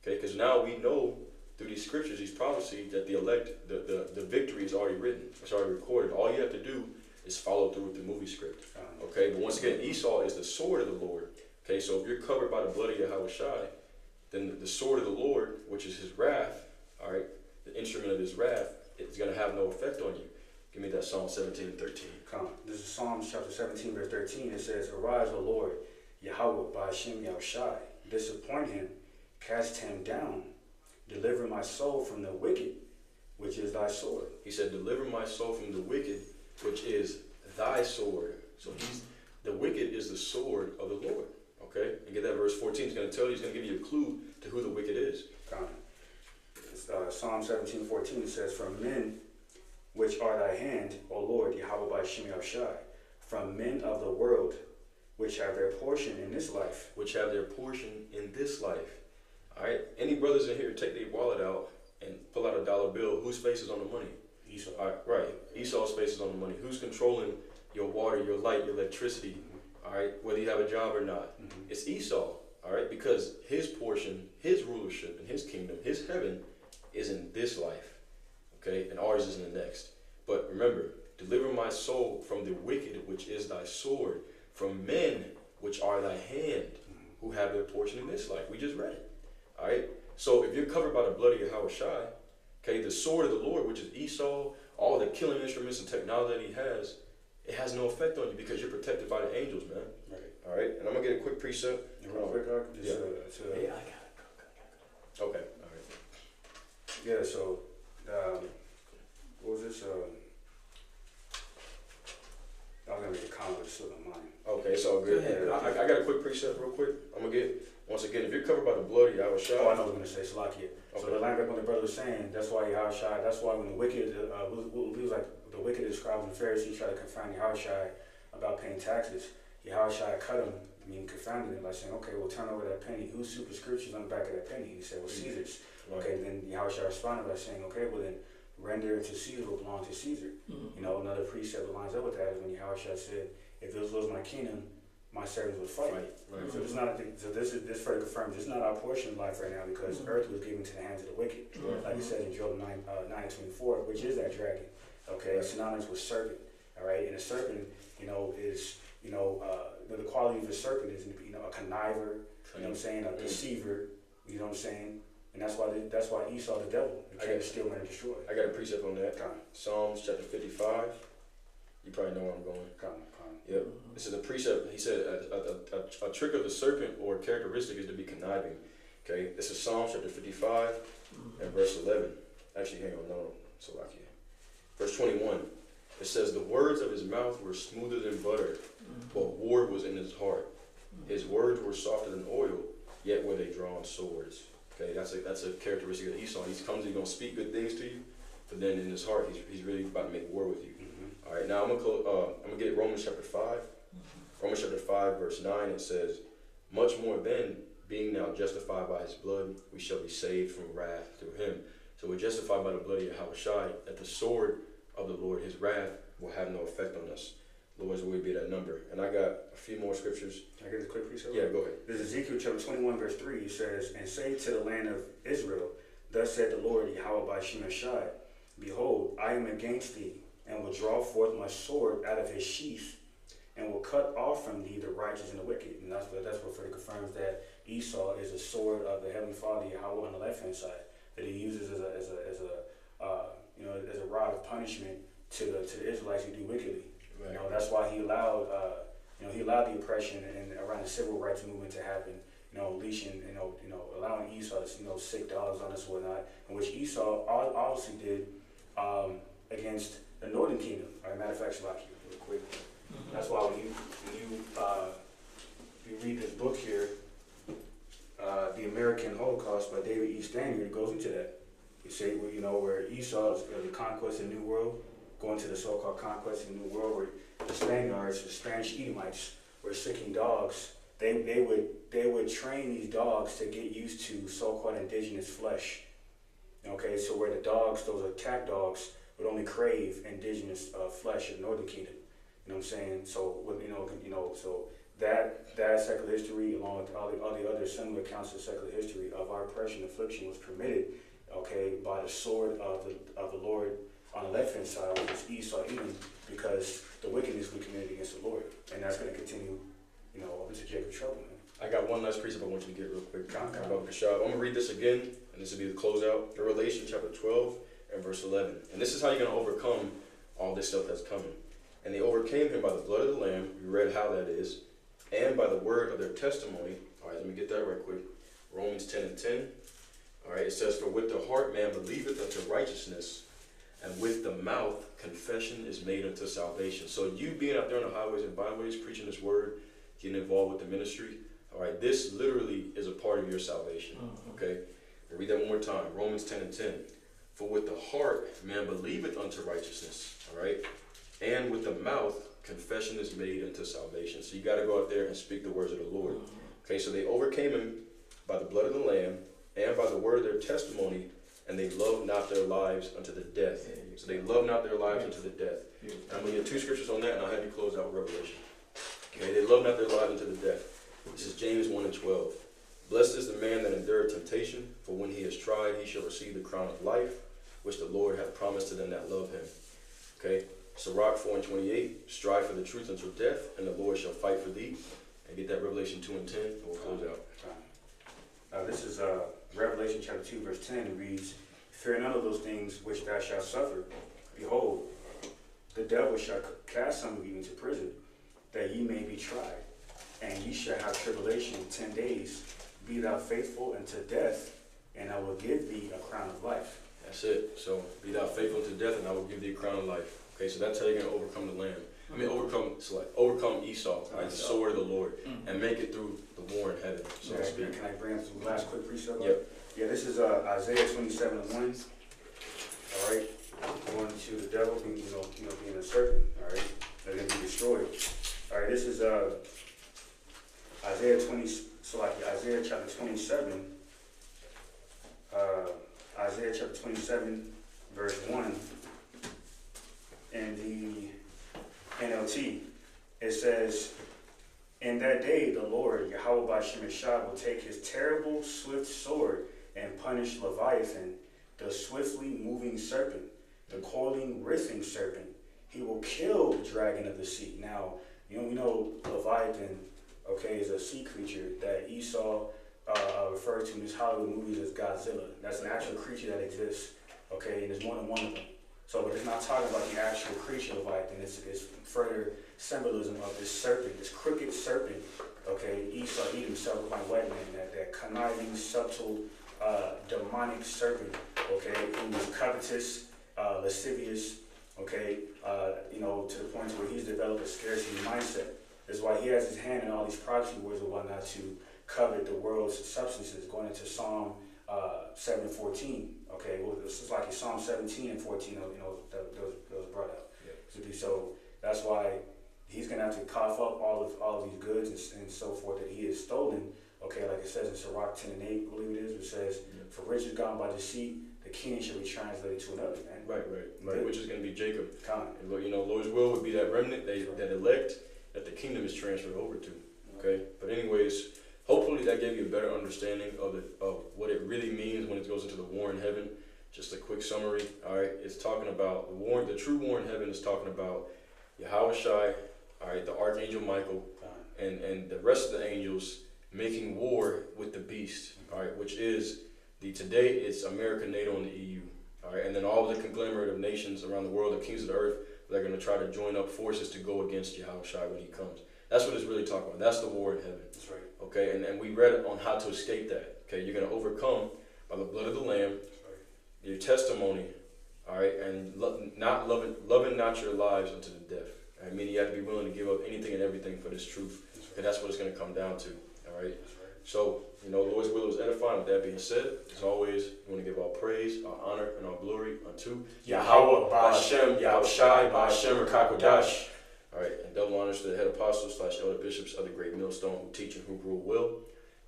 Okay, because now we know through these scriptures, these prophecies, that the elect, the victory is already written. It's already recorded. All you have to do is follow through with the movie script. Okay, but once again, Esau is the sword of the Lord. Okay, so if you're covered by the blood of Yahweh Shai, then the sword of the Lord, which is his wrath, all right, the instrument of his wrath, it's going to have no effect on you. Give me that Psalm 17 and 13. Come. This is Psalms chapter 17, verse 13. It says, Arise, O Lord, Yahweh, by Hashem Yahushai. Disappoint him, cast him down. Deliver my soul from the wicked, which is thy sword. He said, deliver my soul from the wicked, which is thy sword. So the wicked is the sword of the Lord. Okay? And get that verse 14. He's going to tell you, he's going to give you a clue to who the wicked is. Come. Psalm 17, 14, it says, From men which are thy hand, O Lord, Yahweh by Hashem Yahushai, from men of the world, which have their portion in this life. Which have their portion in this life. All right? Any brothers in here take their wallet out and pull out a dollar bill, whose face is on the money? Esau. All right, right. Esau's face is on the money. Who's controlling your water, your light, your electricity? All right, whether you have a job or not. It's Esau. All right, because his portion, his rulership, and his kingdom, his heaven is in this life. Okay, and ours is in the next. But remember, deliver my soul from the wicked, which is thy sword, from men which are thy hand, who have their portion in this life. We just read it. All right, so if you're covered by the blood of Yahweh Shai, okay, the sword of the Lord, which is Esau, all the killing instruments and technology that he has, it has no effect on you because you're protected by the angels, man. Right. All right, and I'm gonna get a quick precept. Real quick, just, Yeah, I got it. Okay, all right. yeah, so, what was this? I was gonna make a comment, but it slipped my mind. Okay, it's all good. Go ahead. I got a quick precept real quick. I'm gonna get, once again, if you're covered by the blood of Yahweh Shai. Oh, I know what I was going to say, Salakia. So Okay. the line back when the brother was saying, that's why Yahushua, that's why when the wicked, we was like the wicked scribes and Pharisees try to confound Yahushua about paying taxes. Yahushua cut him, confounded him by saying, okay, well, turn over that penny. Whose superscription on the back of that penny? He said, well, Caesar's. Okay, then Yahushua responded by saying, okay, well then render to Caesar what belongs to Caesar. You know, another precept that lines up with that is when Yahushua said, if this was my kingdom, my servants would fight. Right. So it's not. So this further confirms it's not our portion in life right now because earth was given to the hands of the wicked, like it says in Job 9:24, which is that dragon. Okay, it's synonymous with serpent. All right, and a serpent, is the quality of a serpent is a conniver. You know what I'm saying? A deceiver. You know what I'm saying? And that's why Esau the devil came to steal and destroy. I got a precept on that. Come, Psalms chapter 55. You probably know where I'm going. come. Yep. This is a precept. He said a trick of the serpent or characteristic is to be conniving. Okay, this is Psalm chapter 55 and verse 11. Actually, hang on, no, Slovakia. Verse 21. It says, the words of his mouth were smoother than butter, but war was in his heart. His words were softer than oil, yet were they drawn swords. Okay, that's a characteristic of Esau. He's going to speak good things to you, but then in his heart, he's really about to make war with you. All right, now I'm gonna get Romans chapter 5. Romans chapter 5, verse 9, it says, much more then, being now justified by his blood, we shall be saved from wrath through him. So we're justified by the blood of Yahushua, that the sword of the Lord, his wrath, will have no effect on us. Lord's will be that number. And I got a few more scriptures. Can I get this quick precept? Yeah, go ahead. This is Ezekiel chapter 21, verse 3. It says, and say to the land of Israel, thus said the Lord, Yahweh by Shemashai, behold, I am against thee, and will draw forth my sword out of his sheath, and will cut off from thee the righteous and the wicked. And that's what further confirms that Esau is a sword of the Heavenly Father, Yahweh, on the left-hand side, that he uses as a rod of punishment to the Israelites who do wickedly. Right. You know, that's why he allowed the oppression and around the civil rights movement to happen. You know, leashing, allowing Esau to sick dogs on us and whatnot, in which Esau obviously did against the Northern Kingdom. Right? Matter of fact, Slovakia, real quick. That's why when you read this book here, The American Holocaust by David E. Stanier, it goes into that. You say, where Esau is the conquest of the New World, going to the so-called conquest of the New World, where the Spaniards, the Spanish Edomites, were sicking dogs. They would train these dogs to get used to so-called indigenous flesh. Okay, so where the dogs, those attack dogs, would only crave indigenous flesh of the Northern Kingdom. You know what I'm saying? So, so that secular history, along with all the other similar accounts of secular history of our oppression and affliction, was permitted, okay, by the sword of the Lord on the left-hand side, which is Esau, Edom, because the wickedness we committed against the Lord, and that's going to continue, up into Jacob's trouble, man. I got one last precept I want you to get real quick. I'm going to read this again, and this will be the closeout. Revelation chapter 12 and verse 11. And this is how you're going to overcome all this stuff that's coming. And they overcame him by the blood of the Lamb. We read how that is. And by the word of their testimony. All right, let me get that right quick. Romans 10 and 10. All right, it says, for with the heart man believeth unto righteousness, and with the mouth confession is made unto salvation. So you being out there on the highways and byways, preaching this word, getting involved with the ministry, all right, this literally is a part of your salvation. Okay? I'll read that one more time. Romans 10 and 10. For with the heart man believeth unto righteousness. All right? And with the mouth, confession is made unto salvation. So you got to go out there and speak the words of the Lord. Okay, so they overcame him by the blood of the Lamb and by the word of their testimony, and they loved not their lives unto the death. So they loved not their lives unto the death. And I'm going to get two scriptures on that, and I'll have you close out with Revelation. Okay, they loved not their lives unto the death. This is James 1 and 12. Blessed is the man that endureth temptation, for when he is tried, he shall receive the crown of life, which the Lord hath promised to them that love him. Okay? Sirach 4 and 28, strive for the truth until death, and the Lord shall fight for thee. And get that Revelation 2 and 10, and we'll close out. This is Revelation chapter 2, verse 10. It reads, fear none of those things which thou shalt suffer. Behold, the devil shall cast some of you into prison, that ye may be tried. And ye shall have tribulation 10 days. Be thou faithful unto death, and I will give thee a crown of life. That's it. So be thou faithful to death, and I will give thee a crown of life. Okay, so that's how you're going to overcome the Lamb. Overcome Esau, right? The sword of the Lord, and make it through the war in heaven. So to speak. Can I bring up some last quick precept? Yep. Yeah, this is Isaiah 27 and 1. All right, going to the devil, being a serpent. All right, they're going to be destroyed. All right, this is Isaiah chapter 27. Isaiah chapter 27, verse 1. In the NLT, it says, in that day the Lord, Yahweh by Shemashah, will take his terrible swift sword and punish Leviathan, the swiftly moving serpent, the coiling, writhing serpent. He will kill the dragon of the sea. Now, we know Leviathan, okay, is a sea creature that Esau referred to in his Hollywood movies as Godzilla. That's an actual creature that exists, okay, and there's more than one of them. So, but it's not talking about the actual creature Leviathan. It's further symbolism of this serpent, this crooked serpent okay, Esau, Edom, self-proclaimed white man, that conniving, subtle, demonic serpent, okay, who is covetous, lascivious, okay, to the point where he's developed a scarcity mindset. That's why he has his hand in all these prophecy words and whatnot to covet the world's substances, going into Psalm 7 and 14, okay, well, it's like in Psalm 17 and 14, that was brought up. Yeah. So that's why he's going to have to cough up all of these goods and so forth that he has stolen. Okay, like it says in Sirach 10 and 8, I believe it is, it says, for riches gone by deceit, the king shall be translated to another, man. Right, which is going to be Jacob. And, Lord's will would be that remnant, that elect, that the kingdom is transferred over to. Okay, but anyways, hopefully that gave you a better understanding of what it really means when it goes into the war in heaven. Just a quick summary. All right, it's talking about the true war in heaven is talking about Yahushua, all right, the archangel Michael, and the rest of the angels making war with the beast. All right, which is today it's America, NATO, and the EU. All right, and then all the conglomerate of nations around the world, the kings of the earth, they're going to try to join up forces to go against Yahushua when he comes. That's what it's really talking about. That's the war in heaven. That's right. Okay, and we read on how to escape that. Okay, you're going to overcome by the blood of the Lamb, your testimony, all right, and loving not your lives unto the death. I mean, you have to be willing to give up anything and everything for this truth, because that's what it's going to come down to. All right. So, Lord's will is edifying. With that being said, as always, we want to give all praise, our honor, and our glory unto Yahweh, Ba'Shem, Yahushai, Ba'Shem, Rakakodash. All right, and double honors to the head apostles / elder bishops of the great millstone who teach and who rule will.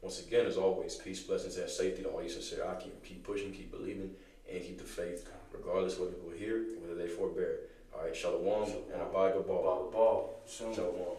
Once again, as always, peace, blessings, and safety to all you sincere Aki. Keep pushing, keep believing, and keep the faith, regardless whether people hear or whether they forbear. All right, shalom, and abide the ball. Shalom.